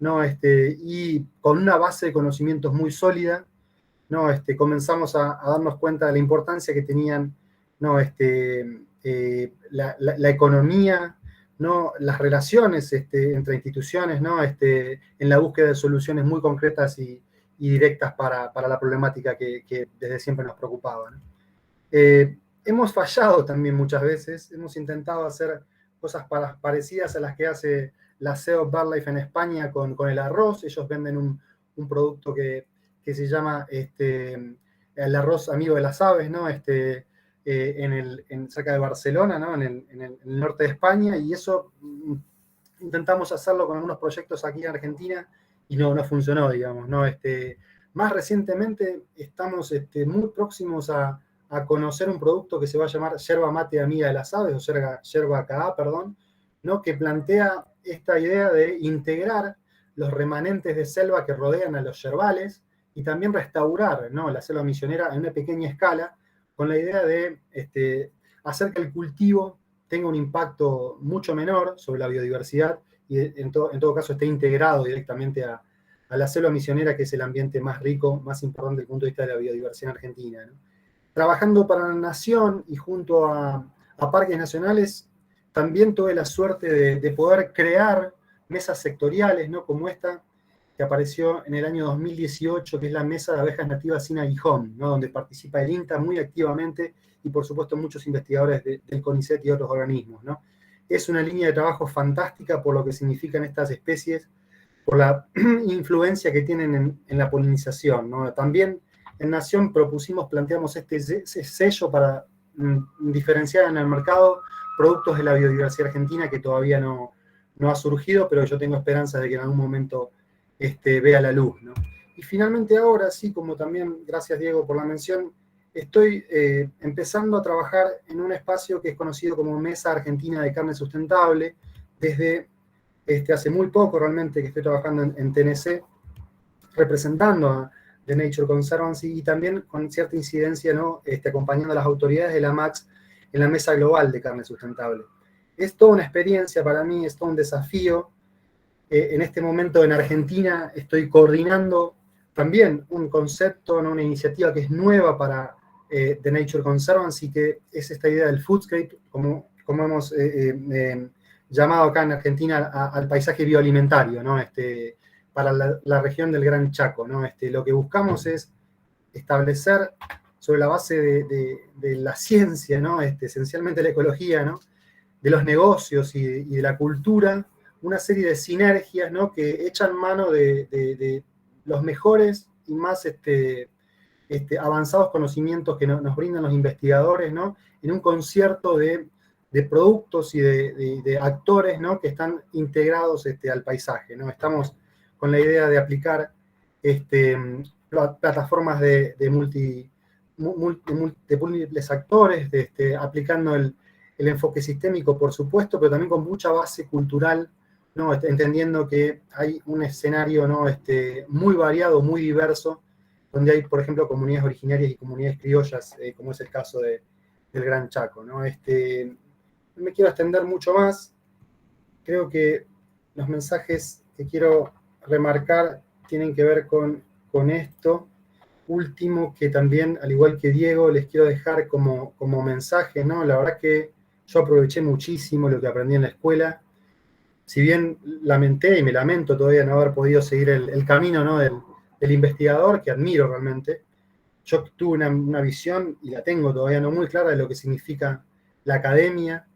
¿no? Y con una base de conocimientos muy sólida, ¿no? Comenzamos a darnos cuenta de la importancia que tenían, ¿no? La economía, ¿no? Las relaciones entre instituciones, ¿no? En la búsqueda de soluciones muy concretas y directas para la problemática que desde siempre nos preocupaba, ¿no? Hemos fallado también muchas veces, hemos intentado hacer cosas parecidas a las que hace la CEO BirdLife en España con el arroz. Ellos venden un producto que se llama el arroz amigo de las aves, ¿no? Cerca de Barcelona, ¿no? En el norte de España, y eso intentamos hacerlo con algunos proyectos aquí en Argentina y no funcionó, digamos, ¿no? Más recientemente estamos muy próximos a conocer un producto que se va a llamar yerba mate amiga de las aves, o yerba KA, perdón, ¿no? Que plantea esta idea de integrar los remanentes de selva que rodean a los yerbales y también restaurar, ¿no? La selva misionera en una pequeña escala, con la idea de hacer que el cultivo tenga un impacto mucho menor sobre la biodiversidad y en todo caso esté integrado directamente a la selva misionera, que es el ambiente más rico, más importante desde el punto de vista de la biodiversidad en Argentina, ¿no? Trabajando para la Nación y junto a parques nacionales, también tuve la suerte de poder crear mesas sectoriales, ¿no? Como esta que apareció en el año 2018, que es la Mesa de Abejas Nativas Sin Aguijón, ¿no? Donde participa el INTA muy activamente y por supuesto muchos investigadores del CONICET y otros organismos, ¿no? Es una línea de trabajo fantástica por lo que significan estas especies, por la influencia que tienen en la polinización, ¿no? También en Nación planteamos este sello para diferenciar en el mercado productos de la biodiversidad argentina que todavía no ha surgido, pero yo tengo esperanza de que en algún momento vea la luz, ¿no? Y finalmente ahora, sí, como también, gracias Diego por la mención, estoy empezando a trabajar en un espacio que es conocido como Mesa Argentina de Carne Sustentable, desde hace muy poco realmente que estoy trabajando en TNC, representando a The Nature Conservancy y también con cierta incidencia, ¿no? Acompañando a las autoridades de la MAX en la Mesa Global de Carne Sustentable. Es toda una experiencia para mí, es todo un desafío. En este momento en Argentina estoy coordinando también un concepto, ¿no? Una iniciativa que es nueva para The Nature Conservancy, que es esta idea del foodscape, como hemos llamado acá en Argentina al paisaje bioalimentario, ¿no? Para la región del Gran Chaco, ¿no? Lo que buscamos es establecer, sobre la base de la ciencia, ¿no? Esencialmente la ecología, ¿no? De los negocios y de la cultura, una serie de sinergias, ¿no? Que echan mano de los mejores y más avanzados conocimientos que nos brindan los investigadores, ¿no? En un concierto de productos y de actores, ¿no? Que están integrados al paisaje, ¿no? Estamos con la idea de aplicar plataformas de múltiples actores, aplicando el enfoque sistémico, por supuesto, pero también con mucha base cultural, ¿no? Entendiendo que hay un escenario, ¿no? Muy variado, muy diverso, donde hay, por ejemplo, comunidades originarias y comunidades criollas, como es el caso del Gran Chaco, ¿no? No me quiero extender mucho más. Creo que los mensajes que quiero remarcar tienen que ver con esto último, que también, al igual que Diego, les quiero dejar como mensaje, ¿no? La verdad que yo aproveché muchísimo lo que aprendí en la escuela. Si bien lamenté y me lamento todavía no haber podido seguir el camino, ¿no? del investigador, que admiro realmente, yo tuve una visión, y la tengo todavía no muy clara, de lo que significa la academia,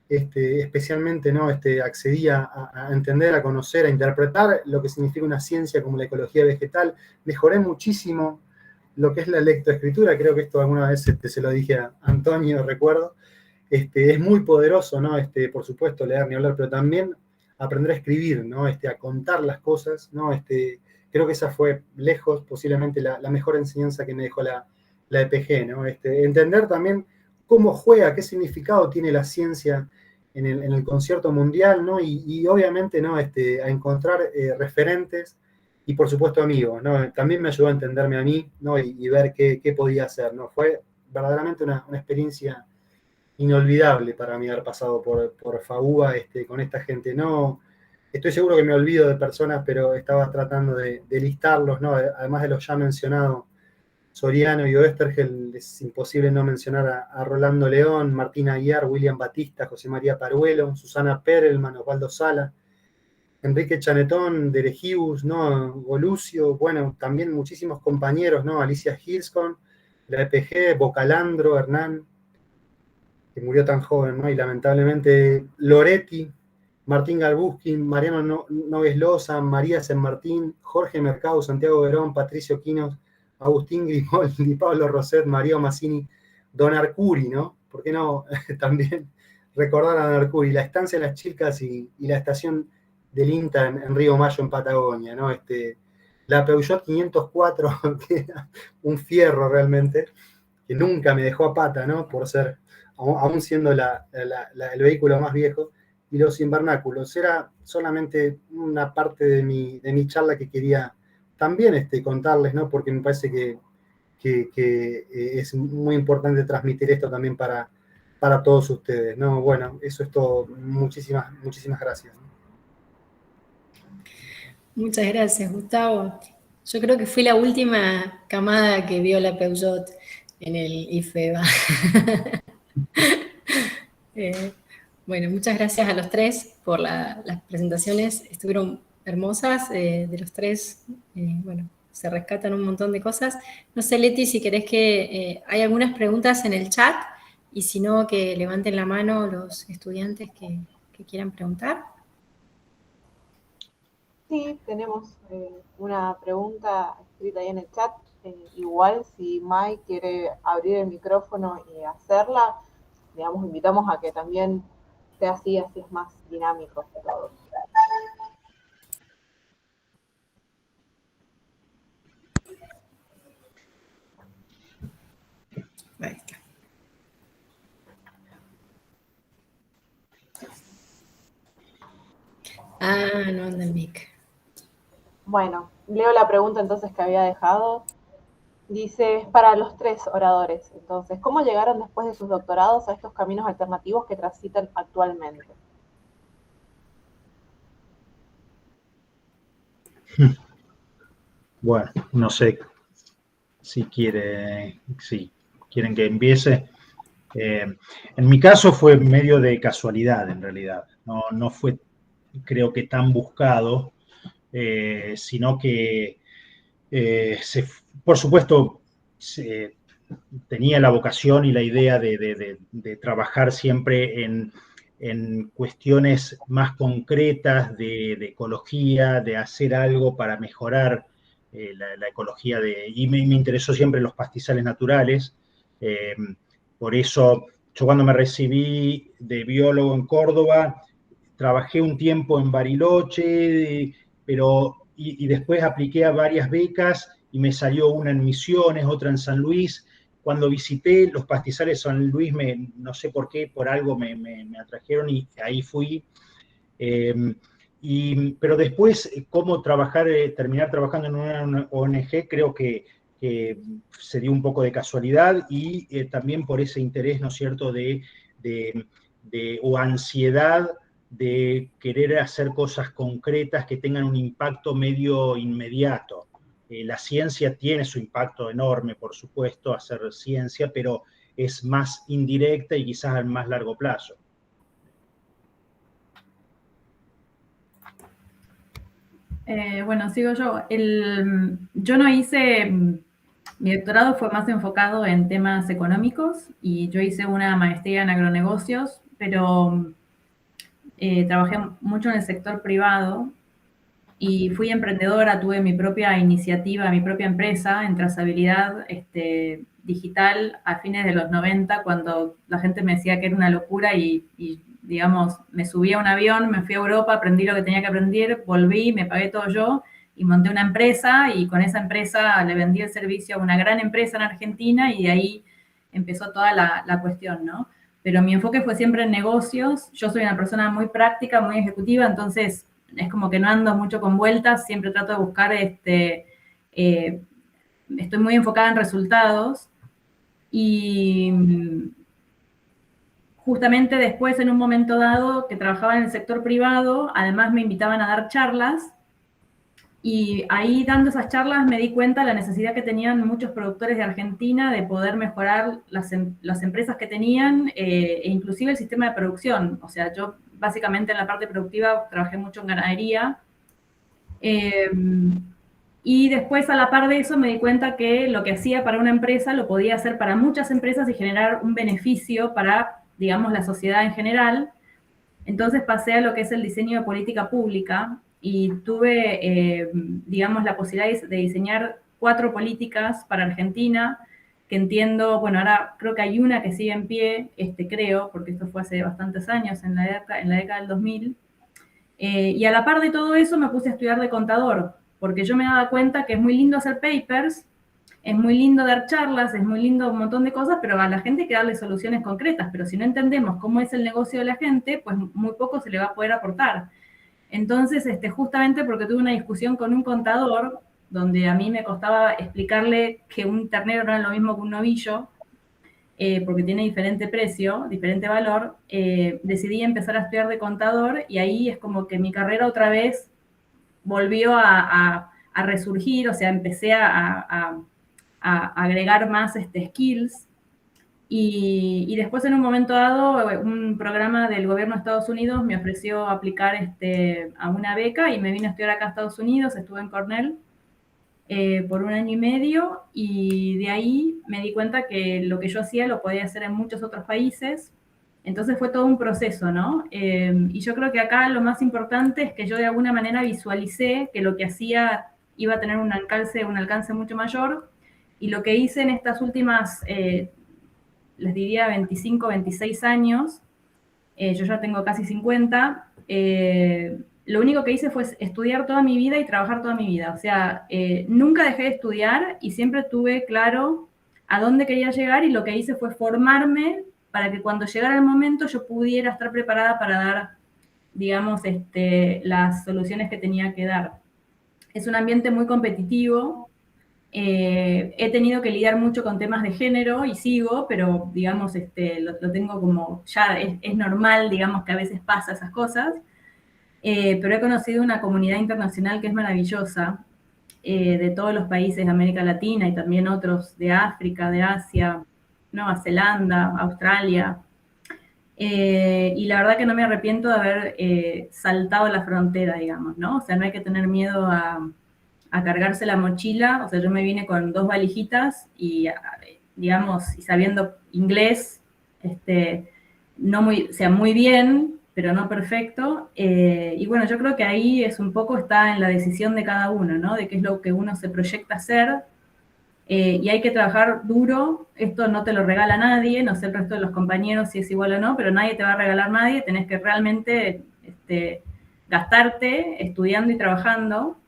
especialmente, ¿no? Accedí a entender, a conocer, a interpretar lo que significa una ciencia como la ecología vegetal. Mejoré muchísimo lo que es la lectoescritura, creo que esto alguna vez se lo dije a Antonio, recuerdo. Es muy poderoso, ¿no? Por supuesto, leer ni hablar, pero también aprender a escribir, ¿no? A contar las cosas, ¿no? Creo que esa fue lejos posiblemente la mejor enseñanza que me dejó la EPG, ¿no? Entender también cómo juega, qué significado tiene la ciencia en el concierto mundial, ¿no? Y obviamente, ¿no? A encontrar referentes y, por supuesto, amigos, ¿no? También me ayudó a entenderme a mí, ¿no? Y ver qué podía hacer, ¿no? Fue verdaderamente una experiencia inolvidable para mí haber pasado por FAUBA con esta gente. No, estoy seguro que me olvido de personas, pero estaba tratando de listarlos, ¿no? Además de los ya mencionados, Soriano y Oestergel, es imposible no mencionar a Rolando León, Martín Aguiar, William Batista, José María Paruelo, Susana Perelman, Osvaldo Sala, Enrique Chanetón, Derejibus, ¿no? Golucio, bueno, también muchísimos compañeros, ¿no? Alicia Hilscon, la EPG, Bocalandro, Hernán, que murió tan joven, ¿no? Y lamentablemente Loretti, Martín Galbuskin, Mariano Noves Loza, María San Martín, Jorge Mercado, Santiago Verón, Patricio Quinos, Agustín Grimoldi, Pablo Roset, Mario Massini, Don Arcuri, ¿no? ¿Por qué no también recordar a Don Arcuri? La estancia de las chicas y la estación del INTA en Río Mayo, en Patagonia, ¿no? La Peugeot 504, que era un fierro realmente, que nunca me dejó a pata, ¿no? Por ser, aún siendo el vehículo más viejo, y los invernáculos. Era solamente una parte de mi charla que quería también contarles, ¿no? Porque me parece que es muy importante transmitir esto también para todos ustedes, ¿no? Bueno, eso es todo. Muchísimas gracias. Muchas gracias, Gustavo. Yo creo que fui la última camada que vio la Peugeot en el IFEBA. Bueno, muchas gracias a los tres por las presentaciones. Estuvieron hermosas, de los tres, bueno, se rescatan un montón de cosas. No sé, Leti, si querés que hay algunas preguntas en el chat, y si no, que levanten la mano los estudiantes que quieran preguntar. Sí, tenemos una pregunta escrita ahí en el chat. Igual, si Mai quiere abrir el micrófono y hacerla, digamos, invitamos a que también sea así es más dinámico todo. Ahí está. No anda el mic. Bueno, leo la pregunta entonces que había dejado. Dice, es para los tres oradores. Entonces, ¿cómo llegaron después de sus doctorados a estos caminos alternativos que transitan actualmente? Bueno, no sé si quieren que empiece. En mi caso fue medio de casualidad, en realidad. No fue, creo que, tan buscado, sino que, por supuesto, tenía la vocación y la idea de trabajar siempre en cuestiones más concretas de ecología, de hacer algo para mejorar la ecología, y me interesó siempre los pastizales naturales. Por eso, yo cuando me recibí de biólogo en Córdoba, trabajé un tiempo en Bariloche, y después apliqué a varias becas y me salió una en Misiones, otra en San Luis. Cuando visité los pastizales de San Luis, no sé por qué, por algo me atrajeron y ahí fui. Pero después, cómo terminar trabajando en una ONG, creo que se dio un poco de casualidad, y también por ese interés, ¿no es cierto?, o ansiedad de querer hacer cosas concretas que tengan un impacto medio inmediato. La ciencia tiene su impacto enorme, por supuesto, hacer ciencia, pero es más indirecta y quizás a más largo plazo. Bueno, sigo yo. Yo no hice, mi doctorado fue más enfocado en temas económicos y yo hice una maestría en agronegocios, pero trabajé mucho en el sector privado y fui emprendedora, tuve mi propia iniciativa, mi propia empresa en trazabilidad digital a fines de los 90, cuando la gente me decía que era una locura y digamos, me subí a un avión, me fui a Europa, aprendí lo que tenía que aprender, volví, me pagué todo yo y monté una empresa y con esa empresa le vendí el servicio a una gran empresa en Argentina y de ahí empezó toda la cuestión, ¿no? Pero mi enfoque fue siempre en negocios. Yo soy una persona muy práctica, muy ejecutiva, entonces es como que no ando mucho con vueltas, siempre trato de buscar, estoy muy enfocada en resultados y justamente después, en un momento dado, que trabajaba en el sector privado, además me invitaban a dar charlas y ahí dando esas charlas me di cuenta de la necesidad que tenían muchos productores de Argentina de poder mejorar las empresas que tenían e inclusive el sistema de producción. O sea, yo básicamente en la parte productiva trabajé mucho en ganadería. Y después, a la par de eso, me di cuenta que lo que hacía para una empresa lo podía hacer para muchas empresas y generar un beneficio para, digamos, la sociedad en general. Entonces pasé a lo que es el diseño de política pública y tuve, digamos, la posibilidad de diseñar 4 políticas para Argentina, que entiendo, bueno, ahora creo que hay una que sigue en pie, creo, porque esto fue hace bastantes años, en la década del 2000, y a la par de todo eso me puse a estudiar de contador, porque yo me daba cuenta que es muy lindo hacer papers, es muy lindo dar charlas, es muy lindo un montón de cosas, pero a la gente hay que darle soluciones concretas, pero si no entendemos cómo es el negocio de la gente, pues muy poco se le va a poder aportar. Entonces, justamente porque tuve una discusión con un contador, donde a mí me costaba explicarle que un ternero no era lo mismo que un novillo, porque tiene diferente precio, diferente valor, decidí empezar a estudiar de contador y ahí es como que mi carrera otra vez volvió a resurgir, o sea, empecé a agregar más skills y después en un momento dado un programa del gobierno de Estados Unidos me ofreció aplicar a una beca y me vine a estudiar acá a Estados Unidos, estuve en Cornell por 1 año y medio y de ahí me di cuenta que lo que yo hacía lo podía hacer en muchos otros países. Entonces fue todo un proceso, ¿no? Y yo creo que acá lo más importante es que yo de alguna manera visualicé que lo que hacía iba a tener un alcance mucho mayor y lo que hice en estas últimas, les diría 25, 26 años, yo ya tengo casi 50, lo único que hice fue estudiar toda mi vida y trabajar toda mi vida. O sea, nunca dejé de estudiar y siempre tuve claro a dónde quería llegar y lo que hice fue formarme para que cuando llegara el momento yo pudiera estar preparada para dar, digamos, las soluciones que tenía que dar. Es un ambiente muy competitivo. He tenido que lidiar mucho con temas de género y sigo, pero digamos, lo tengo como, ya es normal, digamos, que a veces pasa esas cosas. Pero he conocido una comunidad internacional que es maravillosa, de todos los países de América Latina y también otros de África, de Asia, Nueva Zelanda, Australia. Y la verdad que no me arrepiento de haber saltado la frontera, digamos, ¿no? O sea, no hay que tener miedo a cargarse la mochila. O sea, yo me vine con 2 valijitas y, digamos, y sabiendo inglés, no muy, o sea, muy bien, pero no perfecto. Y bueno, yo creo que ahí es un poco está en la decisión de cada uno, ¿no? De qué es lo que uno se proyecta hacer. Y hay que trabajar duro, esto no te lo regala nadie, no sé el resto de los compañeros si es igual o no, pero nadie te va a regalar nadie, tenés que realmente gastarte estudiando y trabajando,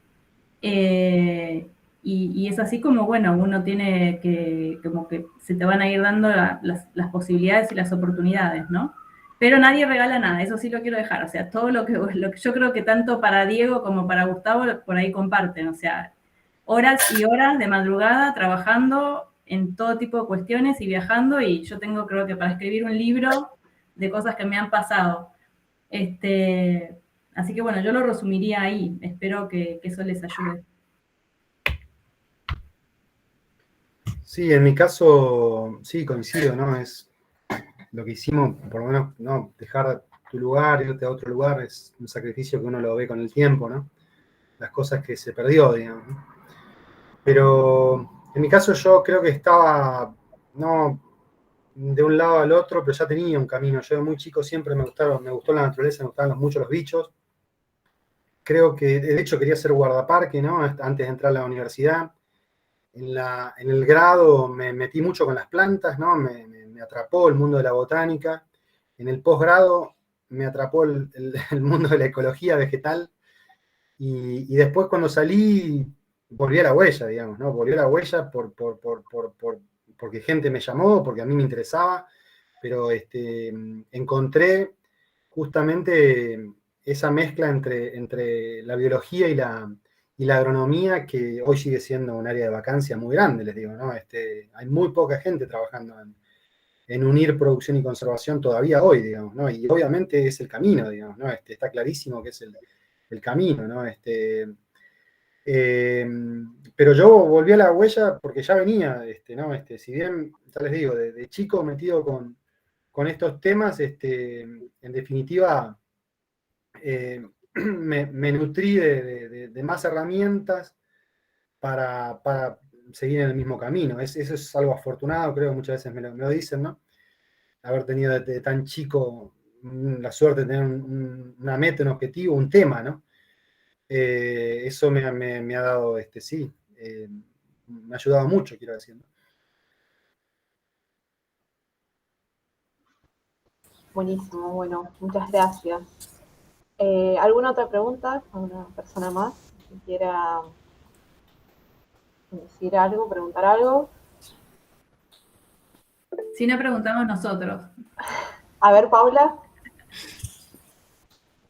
y es así como, bueno, uno tiene que, como que se te van a ir dando las posibilidades y las oportunidades, ¿no? Pero nadie regala nada, eso sí lo quiero dejar, o sea, todo lo que yo creo que tanto para Diego como para Gustavo por ahí comparten, o sea, horas y horas de madrugada trabajando en todo tipo de cuestiones y viajando, y yo tengo, creo que para escribir un libro de cosas que me han pasado. Así que bueno, yo lo resumiría ahí. Espero que eso les ayude. Sí, en mi caso, sí, coincido, ¿no? Es lo que hicimos, por lo menos, ¿no? Dejar tu lugar, irte a otro lugar, es un sacrificio que uno lo ve con el tiempo, ¿no? Las cosas que se perdió, digamos, ¿no? Pero en mi caso yo creo que estaba, no de un lado al otro, pero ya tenía un camino. Yo de muy chico siempre me gustó la naturaleza, me gustaban mucho los bichos. Creo que, de hecho, quería ser guardaparque, ¿no? Antes de entrar a la universidad. En el grado me metí mucho con las plantas, ¿no? Me atrapó el mundo de la botánica. En el posgrado me atrapó el mundo de la ecología vegetal. Y después cuando salí, volví a la huella, digamos, ¿no? Volví a la huella porque gente me llamó, porque a mí me interesaba, pero encontré justamente esa mezcla entre la biología y la agronomía, que hoy sigue siendo un área de vacancia muy grande, les digo, ¿no? Hay muy poca gente trabajando en unir producción y conservación todavía hoy, digamos, ¿no? Y obviamente es el camino, digamos, ¿no? Está clarísimo que es el camino, ¿no? Pero yo volví a la huella porque ya venía, ¿no? Si bien, ya les digo, de chico metido con estos temas, en definitiva, me nutrí de más herramientas para seguir en el mismo camino. Eso es algo afortunado, creo, muchas veces me lo dicen, ¿no? Haber tenido desde tan chico la suerte de tener una meta, un objetivo, un tema, ¿no? Eso me ha dado, sí, me ha ayudado mucho, quiero decir, ¿no? Buenísimo, bueno, muchas gracias. ¿Alguna otra pregunta? ¿Alguna persona más que quiera decir algo, preguntar algo? Si no, preguntamos nosotros. A ver, Paula.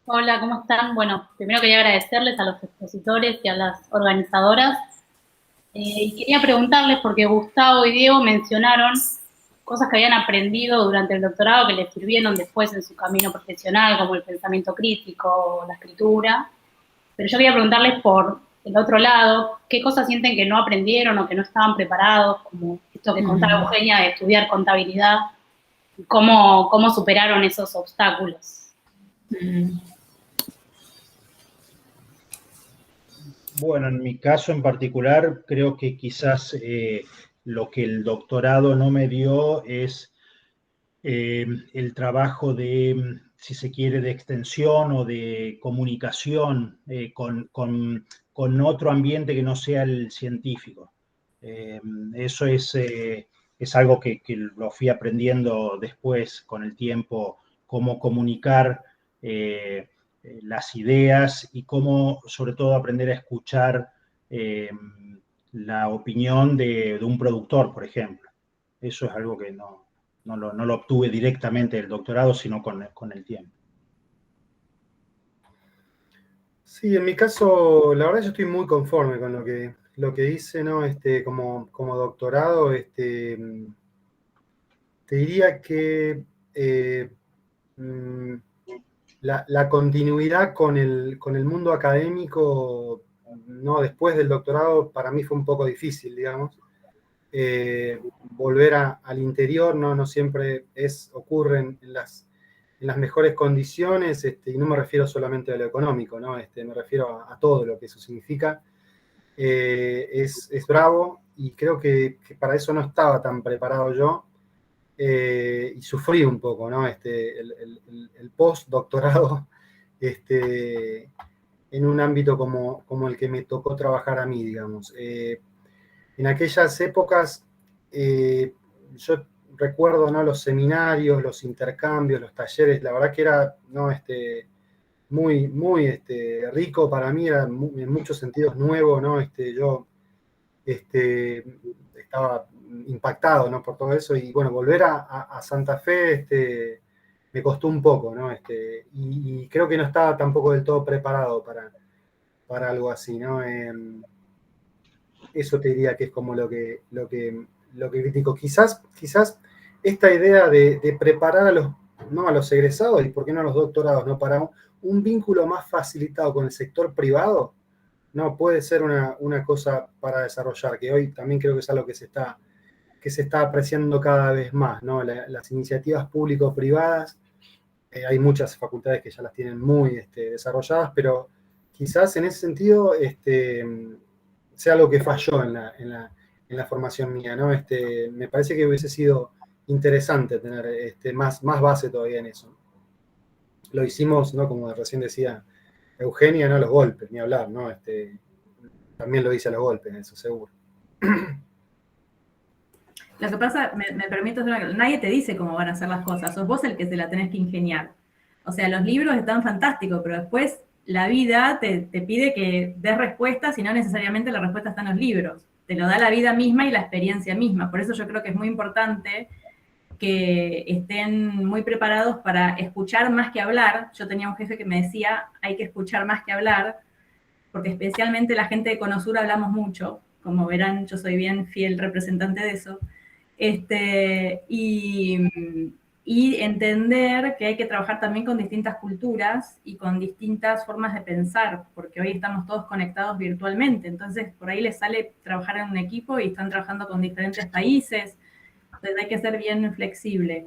Hola, ¿cómo están? Bueno, primero quería agradecerles a los expositores y a las organizadoras. Y quería preguntarles, porque Gustavo y Diego mencionaron cosas que habían aprendido durante el doctorado que les sirvieron después en su camino profesional, como el pensamiento crítico, la escritura. Pero yo quería preguntarles por el otro lado, ¿qué cosas sienten que no aprendieron o que no estaban preparados? Como esto que contaba Eugenia de estudiar contabilidad. ¿Cómo superaron esos obstáculos? Bueno, en mi caso en particular, creo que quizás lo que el doctorado no me dio es el trabajo de, si se quiere, de extensión o de comunicación con otro ambiente que no sea el científico. Eso es algo que lo fui aprendiendo después con el tiempo, cómo comunicar las ideas y cómo, sobre todo, aprender a escuchar la opinión de un productor, por ejemplo. Eso es algo que no lo obtuve directamente del doctorado, sino con el tiempo. Sí, en mi caso, la verdad yo estoy muy conforme con lo que hice, ¿no? Como doctorado, te diría que la continuidad con el mundo académico, no, después del doctorado, para mí fue un poco difícil, digamos. Volver al interior no siempre ocurre en las mejores condiciones, y no me refiero solamente a lo económico, ¿no? Me refiero a todo lo que eso significa. Es bravo, y creo que para eso no estaba tan preparado yo. Y sufrí un poco, ¿no? El post-doctorado, en un ámbito como el que me tocó trabajar a mí, digamos. En aquellas épocas, yo recuerdo, ¿no? Los seminarios, los intercambios, los talleres, la verdad que era, ¿no? Muy, muy rico para mí, era en muchos sentidos nuevo, ¿no? Yo estaba impactado, ¿no? Por todo eso, y bueno, volver a Santa Fe me costó un poco, ¿no? Y creo que no estaba tampoco del todo preparado para algo así, ¿no? Eso te diría que es como lo que critico. Quizás esta idea de preparar ¿no? A los egresados y por qué no a los doctorados, ¿no? Para un vínculo más facilitado con el sector privado, no puede ser una cosa para desarrollar, que hoy también creo que es algo que se está apreciando cada vez más, ¿no? Las iniciativas público-privadas, hay muchas facultades que ya las tienen muy desarrolladas, pero quizás en ese sentido sea algo que falló en la formación mía, ¿no? Me parece que hubiese sido interesante tener más base todavía en eso. Lo hicimos, ¿no? Como recién decía Eugenia, ¿no? Los golpes, ni hablar, ¿no? También lo hice a los golpes, eso seguro. Lo que pasa, me permito hacer una... Nadie te dice cómo van a hacer las cosas, sos vos el que se la tenés que ingeniar. O sea, los libros están fantásticos, pero después la vida te pide que des respuestas y no necesariamente la respuesta está en los libros. Te lo da la vida misma y la experiencia misma. Por eso yo creo que es muy importante que estén muy preparados para escuchar más que hablar. Yo tenía un jefe que me decía, hay que escuchar más que hablar, porque especialmente la gente de Conosur hablamos mucho. Como verán, yo soy bien fiel representante de eso. Y entender que hay que trabajar también con distintas culturas y con distintas formas de pensar, porque hoy estamos todos conectados virtualmente, entonces por ahí les sale trabajar en un equipo y están trabajando con diferentes países, entonces hay que ser bien flexible.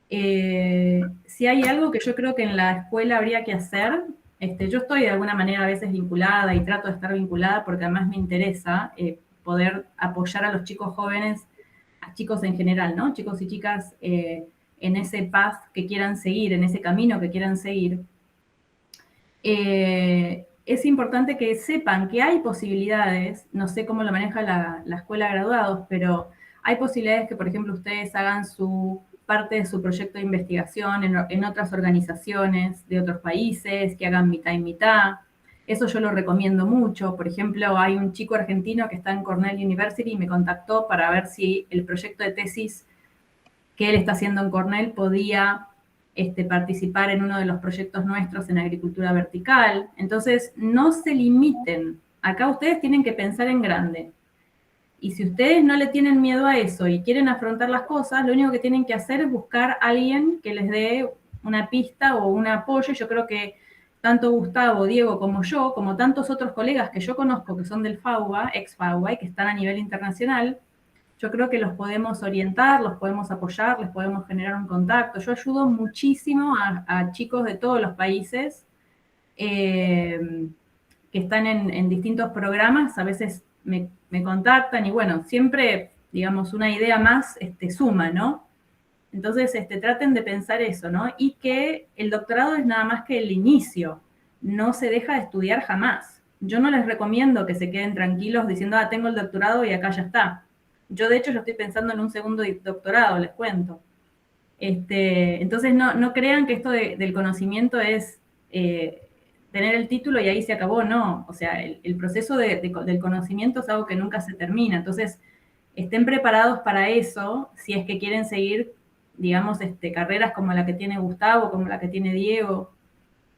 Si hay algo que yo creo que en la escuela habría que hacer, yo estoy de alguna manera a veces vinculada y trato de estar vinculada porque además me interesa poder apoyar a los chicos jóvenes, a chicos en general, ¿no? Chicos y chicas en ese path que quieran seguir, en ese camino que quieran seguir. Es importante que sepan que hay posibilidades, no sé cómo lo maneja la escuela de graduados, pero hay posibilidades que, por ejemplo, ustedes hagan parte de su proyecto de investigación en otras organizaciones de otros países, que hagan mitad y mitad. Eso yo lo recomiendo mucho. Por ejemplo, hay un chico argentino que está en Cornell University y me contactó para ver si el proyecto de tesis que él está haciendo en Cornell podía participar en uno de los proyectos nuestros en agricultura vertical. Entonces, no se limiten. Acá ustedes tienen que pensar en grande. Y si ustedes no le tienen miedo a eso y quieren afrontar las cosas, lo único que tienen que hacer es buscar a alguien que les dé una pista o un apoyo. Yo creo que tanto Gustavo, Diego como yo, como tantos otros colegas que yo conozco que son del FAUBA, ex FAUBA, y que están a nivel internacional, yo creo que los podemos orientar, los podemos apoyar, les podemos generar un contacto. Yo ayudo muchísimo a chicos de todos los países que están en distintos programas, a veces me contactan y bueno, siempre, digamos, una idea más suma, ¿no? Entonces, traten de pensar eso, ¿no? Y que el doctorado es nada más que el inicio, no se deja de estudiar jamás. Yo no les recomiendo que se queden tranquilos diciendo, tengo el doctorado y acá ya está. Yo, de hecho, yo estoy pensando en un segundo doctorado, les cuento. Entonces, no crean que esto del conocimiento es tener el título y ahí se acabó, no. O sea, el proceso del conocimiento es algo que nunca se termina. Entonces, estén preparados para eso si es que quieren seguir, digamos, carreras como la que tiene Gustavo, como la que tiene Diego,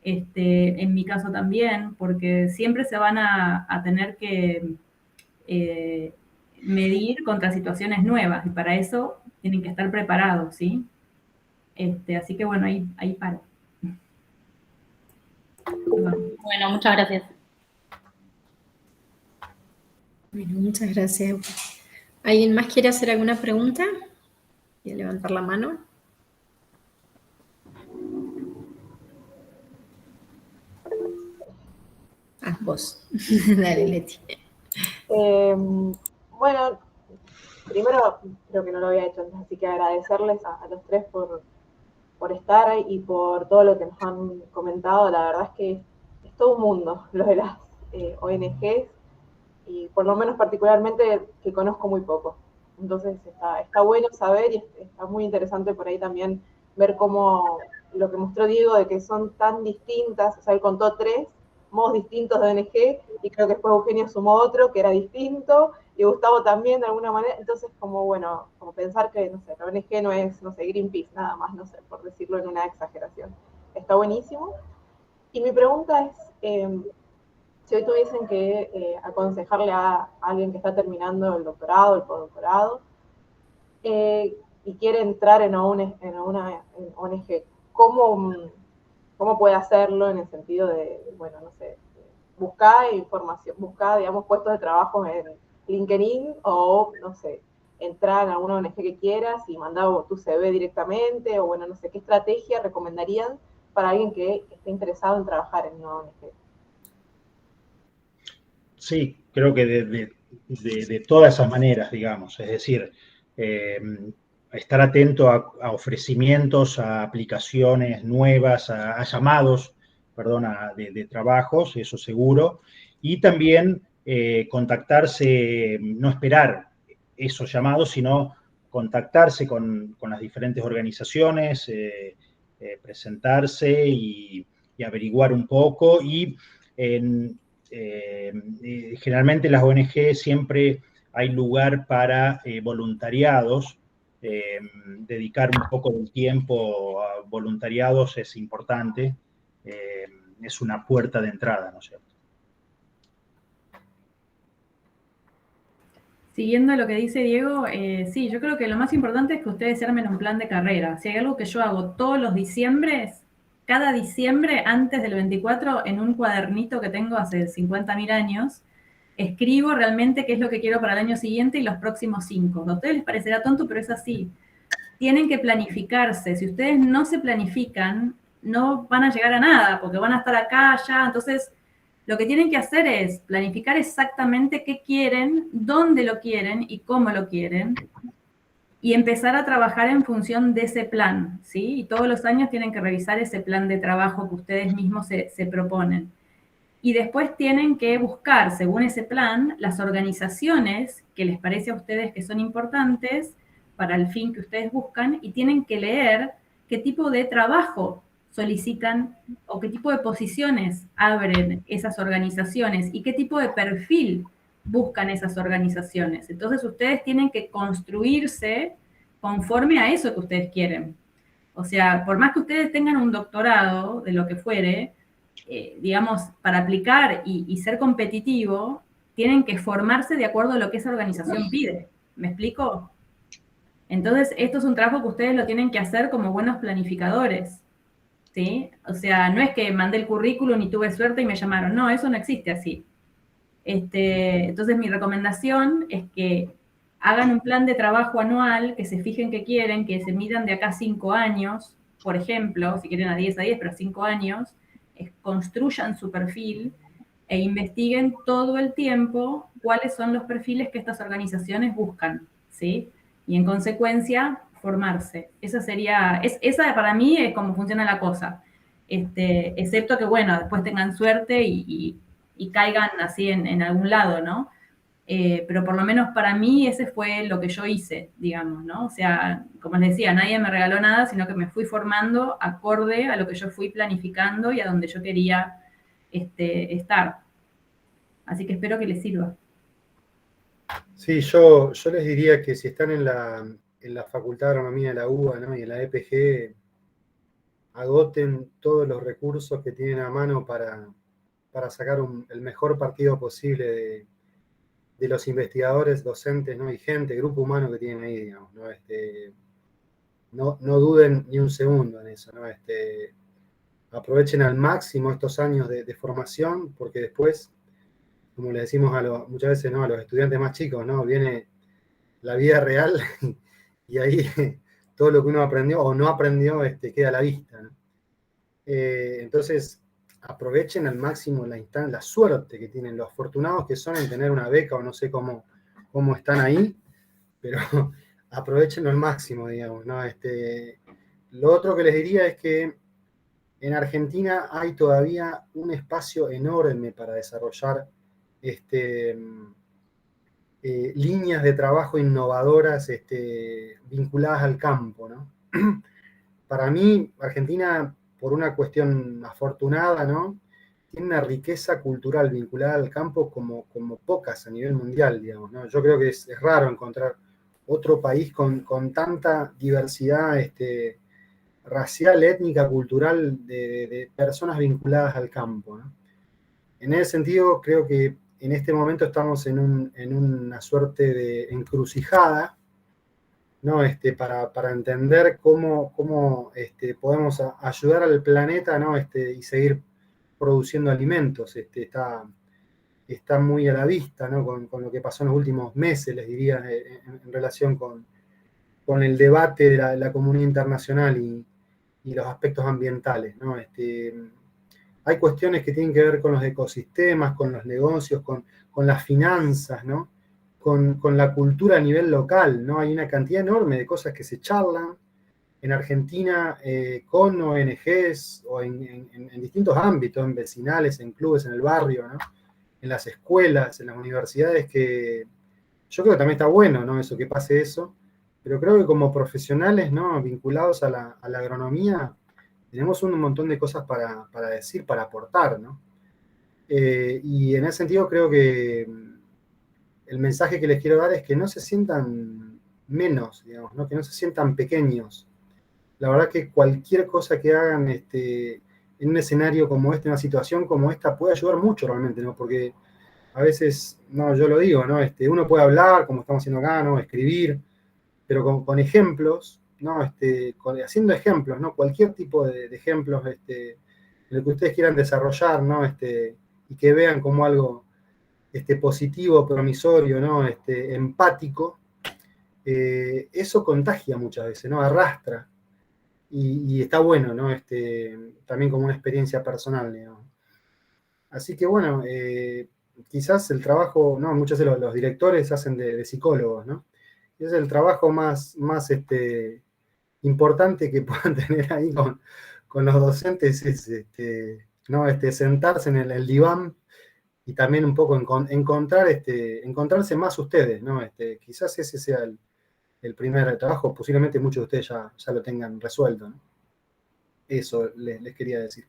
en mi caso también, porque siempre se van a tener que medir contra situaciones nuevas y para eso tienen que estar preparados, ¿sí? Así que bueno, ahí paro. Bueno, muchas gracias. Bueno, muchas gracias. ¿Alguien más quiere hacer alguna pregunta? Voy a levantar la mano. Vos. Dale, Leti. Bueno, primero creo que no lo había hecho antes, así que agradecerles a los tres por estar y por todo lo que nos han comentado. La verdad es que es todo un mundo lo de las ONGs y por lo menos particularmente que conozco muy poco. Entonces está bueno saber y está muy interesante por ahí también ver cómo lo que mostró Diego de que son tan distintas, o sea, él contó 3 modos distintos de ONG y creo que después Eugenio sumó otro que era distinto y Gustavo también de alguna manera, entonces como bueno, como pensar que, no sé, la ONG no es, no sé, Greenpeace nada más, no sé, por decirlo en una exageración. Está buenísimo. Y mi pregunta es, si hoy tuviesen que aconsejarle a alguien que está terminando el doctorado, el postdoctorado, y quiere entrar en una ONG, ¿cómo puede hacerlo en el sentido de, bueno, no sé, buscar información, buscar, digamos, puestos de trabajo en LinkedIn o, no sé, entrar a alguna ONG que quieras y mandar tu CV directamente, o bueno, no sé, ¿qué estrategia recomendarían para alguien que esté interesado en trabajar en una ONG? Sí, creo que de todas esas maneras, digamos, es decir, estar atento a ofrecimientos, a aplicaciones nuevas, a llamados, perdón, de trabajos, eso seguro, y también contactarse, no esperar esos llamados, sino contactarse con las diferentes organizaciones, presentarse y averiguar un poco y generalmente las ONG siempre hay lugar para voluntariados, dedicar un poco del tiempo a voluntariados es importante, es una puerta de entrada, ¿no es cierto? Siguiendo lo que dice Diego, sí, yo creo que lo más importante es que ustedes se armen un plan de carrera. Si hay algo que yo hago todos los diciembres, cada diciembre antes del 24, en un cuadernito que tengo hace 50.000 años, escribo realmente qué es lo que quiero para el año siguiente y los próximos 5. A ustedes les parecerá tonto, pero es así. Tienen que planificarse. Si ustedes no se planifican, no van a llegar a nada, porque van a estar acá, allá. Entonces, lo que tienen que hacer es planificar exactamente qué quieren, dónde lo quieren y cómo lo quieren, y empezar a trabajar en función de ese plan, ¿sí? Y todos los años tienen que revisar ese plan de trabajo que ustedes mismos se proponen. Y después tienen que buscar, según ese plan, las organizaciones que les parece a ustedes que son importantes para el fin que ustedes buscan, y tienen que leer qué tipo de trabajo solicitan o qué tipo de posiciones abren esas organizaciones y qué tipo de perfil buscan esas organizaciones. Entonces ustedes tienen que construirse conforme a eso que ustedes quieren. O sea, por más que ustedes tengan un doctorado de lo que fuere, digamos, para aplicar y ser competitivo, tienen que formarse de acuerdo a lo que esa organización pide. ¿Me explico? Entonces, esto es un trabajo que ustedes lo tienen que hacer como buenos planificadores, ¿sí? O sea, no es que mandé el currículum y tuve suerte y me llamaron. No, eso no existe así. Entonces, mi recomendación es que hagan un plan de trabajo anual, que se fijen qué quieren, que se midan de acá a 5 años, por ejemplo, si quieren a 10, pero 5 años, construyan su perfil e investiguen todo el tiempo cuáles son los perfiles que estas organizaciones buscan, ¿sí? Y en consecuencia, formarse. Esa para mí es como funciona la cosa. Excepto que, bueno, después tengan suerte y caigan así en algún lado, ¿no? Pero por lo menos para mí ese fue lo que yo hice, digamos, ¿no? O sea, como les decía, nadie me regaló nada, sino que me fui formando acorde a lo que yo fui planificando y a donde yo quería estar. Así que espero que les sirva. Sí, yo les diría que si están en la Facultad de Agronomía de la UBA, ¿no? Y en la EPG, agoten todos los recursos que tienen a mano para sacar el mejor partido posible de los investigadores, docentes, ¿no? Y gente, grupo humano que tienen ahí, digamos, ¿no? No duden ni un segundo en eso, ¿no? Aprovechen al máximo estos años de formación, porque después, como le decimos muchas veces, ¿no? A los estudiantes más chicos, ¿no? Viene la vida real y ahí todo lo que uno aprendió o no aprendió queda a la vista, ¿no? Entonces, aprovechen al máximo la suerte que tienen, los afortunados que son en tener una beca, o no sé cómo están ahí, pero aprovechenlo al máximo, digamos, ¿no? Lo otro que les diría es que en Argentina hay todavía un espacio enorme para desarrollar líneas de trabajo innovadoras vinculadas al campo, ¿no? Para mí, Argentina, por una cuestión afortunada, ¿no? Tiene una riqueza cultural vinculada al campo como pocas a nivel mundial, digamos, ¿no? Yo creo que es raro encontrar otro país con tanta diversidad racial, étnica, cultural de personas vinculadas al campo, ¿no? En ese sentido, creo que en este momento estamos en una suerte de encrucijada ¿no? Para entender cómo podemos ayudar al planeta, ¿no? Y seguir produciendo alimentos. Está muy a la vista, ¿no? Con lo que pasó en los últimos meses, les diría, en relación con el debate de la comunidad internacional y los aspectos ambientales, ¿no? Hay cuestiones que tienen que ver con los ecosistemas, con los negocios, con las finanzas, ¿no? Con la cultura a nivel local, ¿no? Hay una cantidad enorme de cosas que se charlan en Argentina con ONGs o en distintos ámbitos, en vecinales, en clubes, en el barrio, ¿no? En las escuelas, en las universidades, que yo creo que también está bueno, ¿no? Eso, que pase eso, pero creo que como profesionales, ¿no? Vinculados a la agronomía, tenemos un montón de cosas para decir, para aportar, ¿no? Y en ese sentido creo que el mensaje que les quiero dar es que no se sientan menos, digamos, ¿no? Que no se sientan pequeños. La verdad que cualquier cosa que hagan en un escenario como este, en una situación como esta, puede ayudar mucho realmente, ¿no? Porque a veces, no, yo lo digo, ¿no? Uno puede hablar, como estamos haciendo acá, ¿no? Escribir, pero con ejemplos, ¿no? Haciendo ejemplos, ¿no? Cualquier tipo de ejemplos, lo que ustedes quieran desarrollar, ¿no? Y que vean como algo positivo, promisorio, ¿no? Empático, eso contagia muchas veces, ¿no? Arrastra. Y está bueno, ¿no? También como una experiencia personal, digamos. Así que bueno, quizás el trabajo, ¿no? Muchos de los directores hacen de psicólogos, ¿no? Y es el trabajo más importante que puedan tener ahí con los docentes, es ¿no? Sentarse en el diván y también un poco encontrarse más ustedes, ¿no? Quizás ese sea el primer trabajo, posiblemente muchos de ustedes ya lo tengan resuelto, ¿no? Eso les quería decir.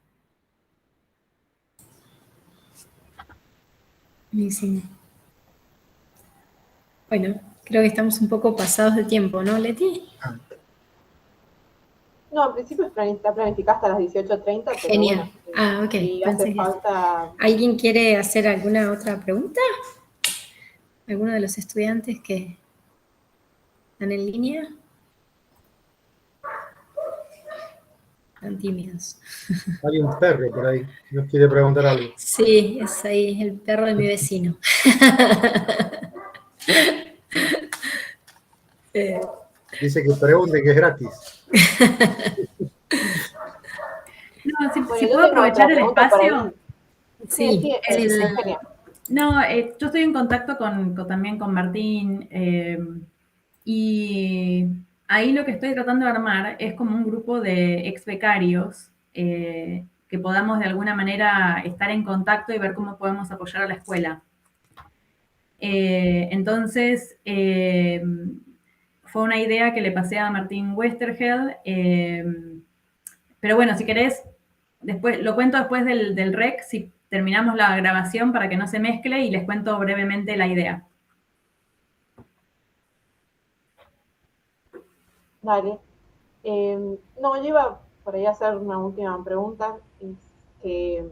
Buenísimo. Bueno, creo que estamos un poco pasados de tiempo, ¿no, Leti? No, en principio está planificada hasta las 18:30, pero Genial. bueno, Ok. si hace falta... ¿Alguien quiere hacer alguna otra pregunta? ¿Alguno de los estudiantes que están en línea? Están tímidos. Hay un perro por ahí, nos quiere preguntar algo. Sí, es ahí, el perro de mi vecino. Dice que pregunte, que es gratis. No, si Bueno, yo puedo tengo aprovechar otra el pregunta por espacio. ahí. Sí, Genial. No, yo estoy en contacto también con Martín y ahí lo que estoy tratando de armar es como un grupo de ex becarios que podamos de alguna manera estar en contacto y ver cómo podemos apoyar a la escuela. Entonces, fue una idea que le pasé a Martín Westergel, pero bueno, si querés, después lo cuento después del rec, si terminamos la grabación para que no se mezcle y les cuento brevemente la idea. Dale. No, yo iba por ahí a hacer una última pregunta. ¿Qué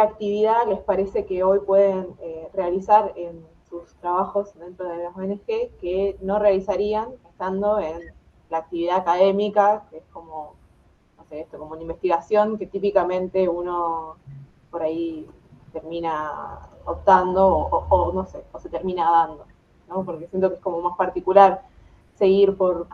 actividad les parece que hoy pueden realizar en sus trabajos dentro de las ONG que no realizarían estando en la actividad académica, que es como, no sé, esto, como una investigación que típicamente uno por ahí termina optando o no sé, o se termina dando, ¿no? Porque siento que es como más particular seguir por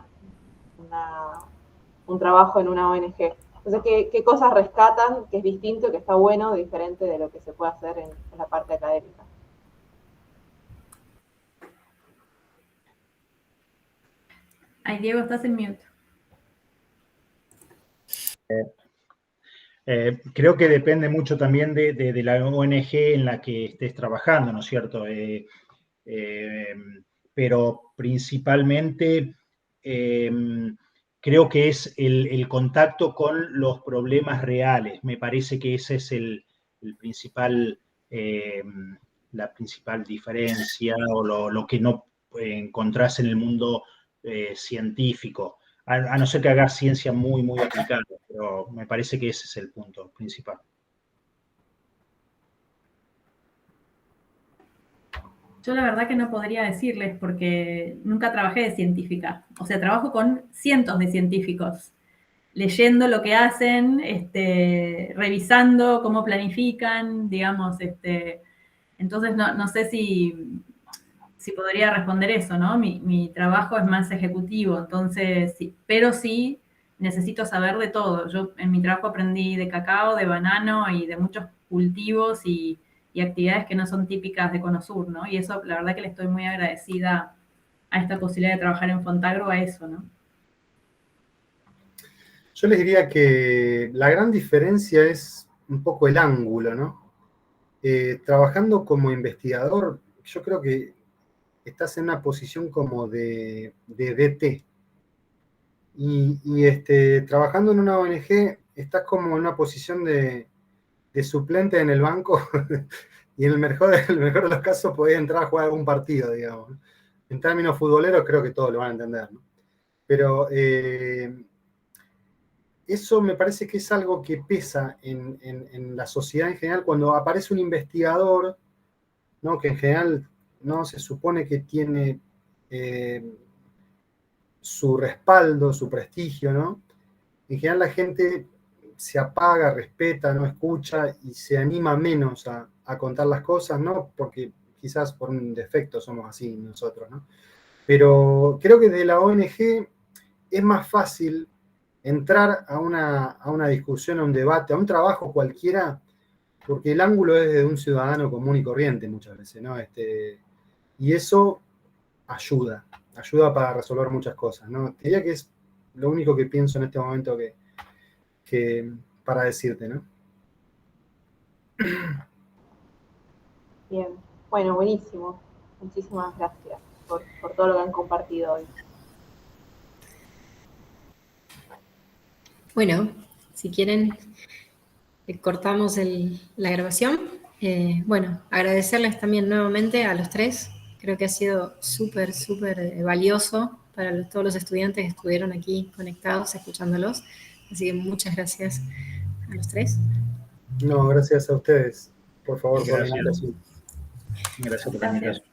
un trabajo en una ONG. Entonces, ¿qué cosas rescatan que es distinto, que está bueno, diferente de lo que se puede hacer en la parte académica? Ay, Diego, estás en mute. Creo que depende mucho también de la ONG en la que estés trabajando, ¿no es cierto? Pero principalmente creo que es el contacto con los problemas reales. Me parece que ese es la principal diferencia o lo que no encontrás en el mundo científico. A no ser que hagas ciencia muy, muy aplicada, pero me parece que ese es el punto principal. Yo la verdad que no podría decirles porque nunca trabajé de científica. O sea, trabajo con cientos de científicos, leyendo lo que hacen, revisando cómo planifican, digamos, entonces no sé si podría responder eso, ¿no? Mi trabajo es más ejecutivo, entonces, sí, pero sí necesito saber de todo. Yo en mi trabajo aprendí de cacao, de banano y de muchos cultivos y actividades que no son típicas de Conosur, ¿no? Y eso, la verdad que le estoy muy agradecida a esta posibilidad de trabajar en Fontagro, a eso, ¿no? Yo les diría que la gran diferencia es un poco el ángulo, ¿no? Trabajando como investigador, yo creo que estás en una posición como de DT. Y trabajando en una ONG, estás como en una posición de suplente en el banco y en el mejor de los casos podés entrar a jugar algún partido, digamos. En términos futboleros creo que todos lo van a entender, ¿no? Pero eso me parece que es algo que pesa en la sociedad en general cuando aparece un investigador, ¿no? Que en general no se supone que tiene su respaldo, su prestigio, ¿no? En general la gente se apaga, respeta, no escucha y se anima menos a contar las cosas, ¿no? Porque quizás por un defecto somos así nosotros, ¿no? Pero creo que de la ONG es más fácil entrar a una discusión, a un debate, a un trabajo cualquiera, porque el ángulo es de un ciudadano común y corriente muchas veces, ¿no? Y eso ayuda para resolver muchas cosas, ¿no? Te diría que es lo único que pienso en este momento que para decirte, ¿no? Bien, bueno, buenísimo. Muchísimas gracias por todo lo que han compartido hoy. Bueno, si quieren, cortamos la grabación. Bueno, agradecerles también nuevamente a los tres. Creo que ha sido súper, súper valioso para todos los estudiantes que estuvieron aquí conectados, escuchándolos. Así que muchas gracias a los tres. No, gracias a ustedes, por favor, por la Gracias. invitación. Gracias por la invitación.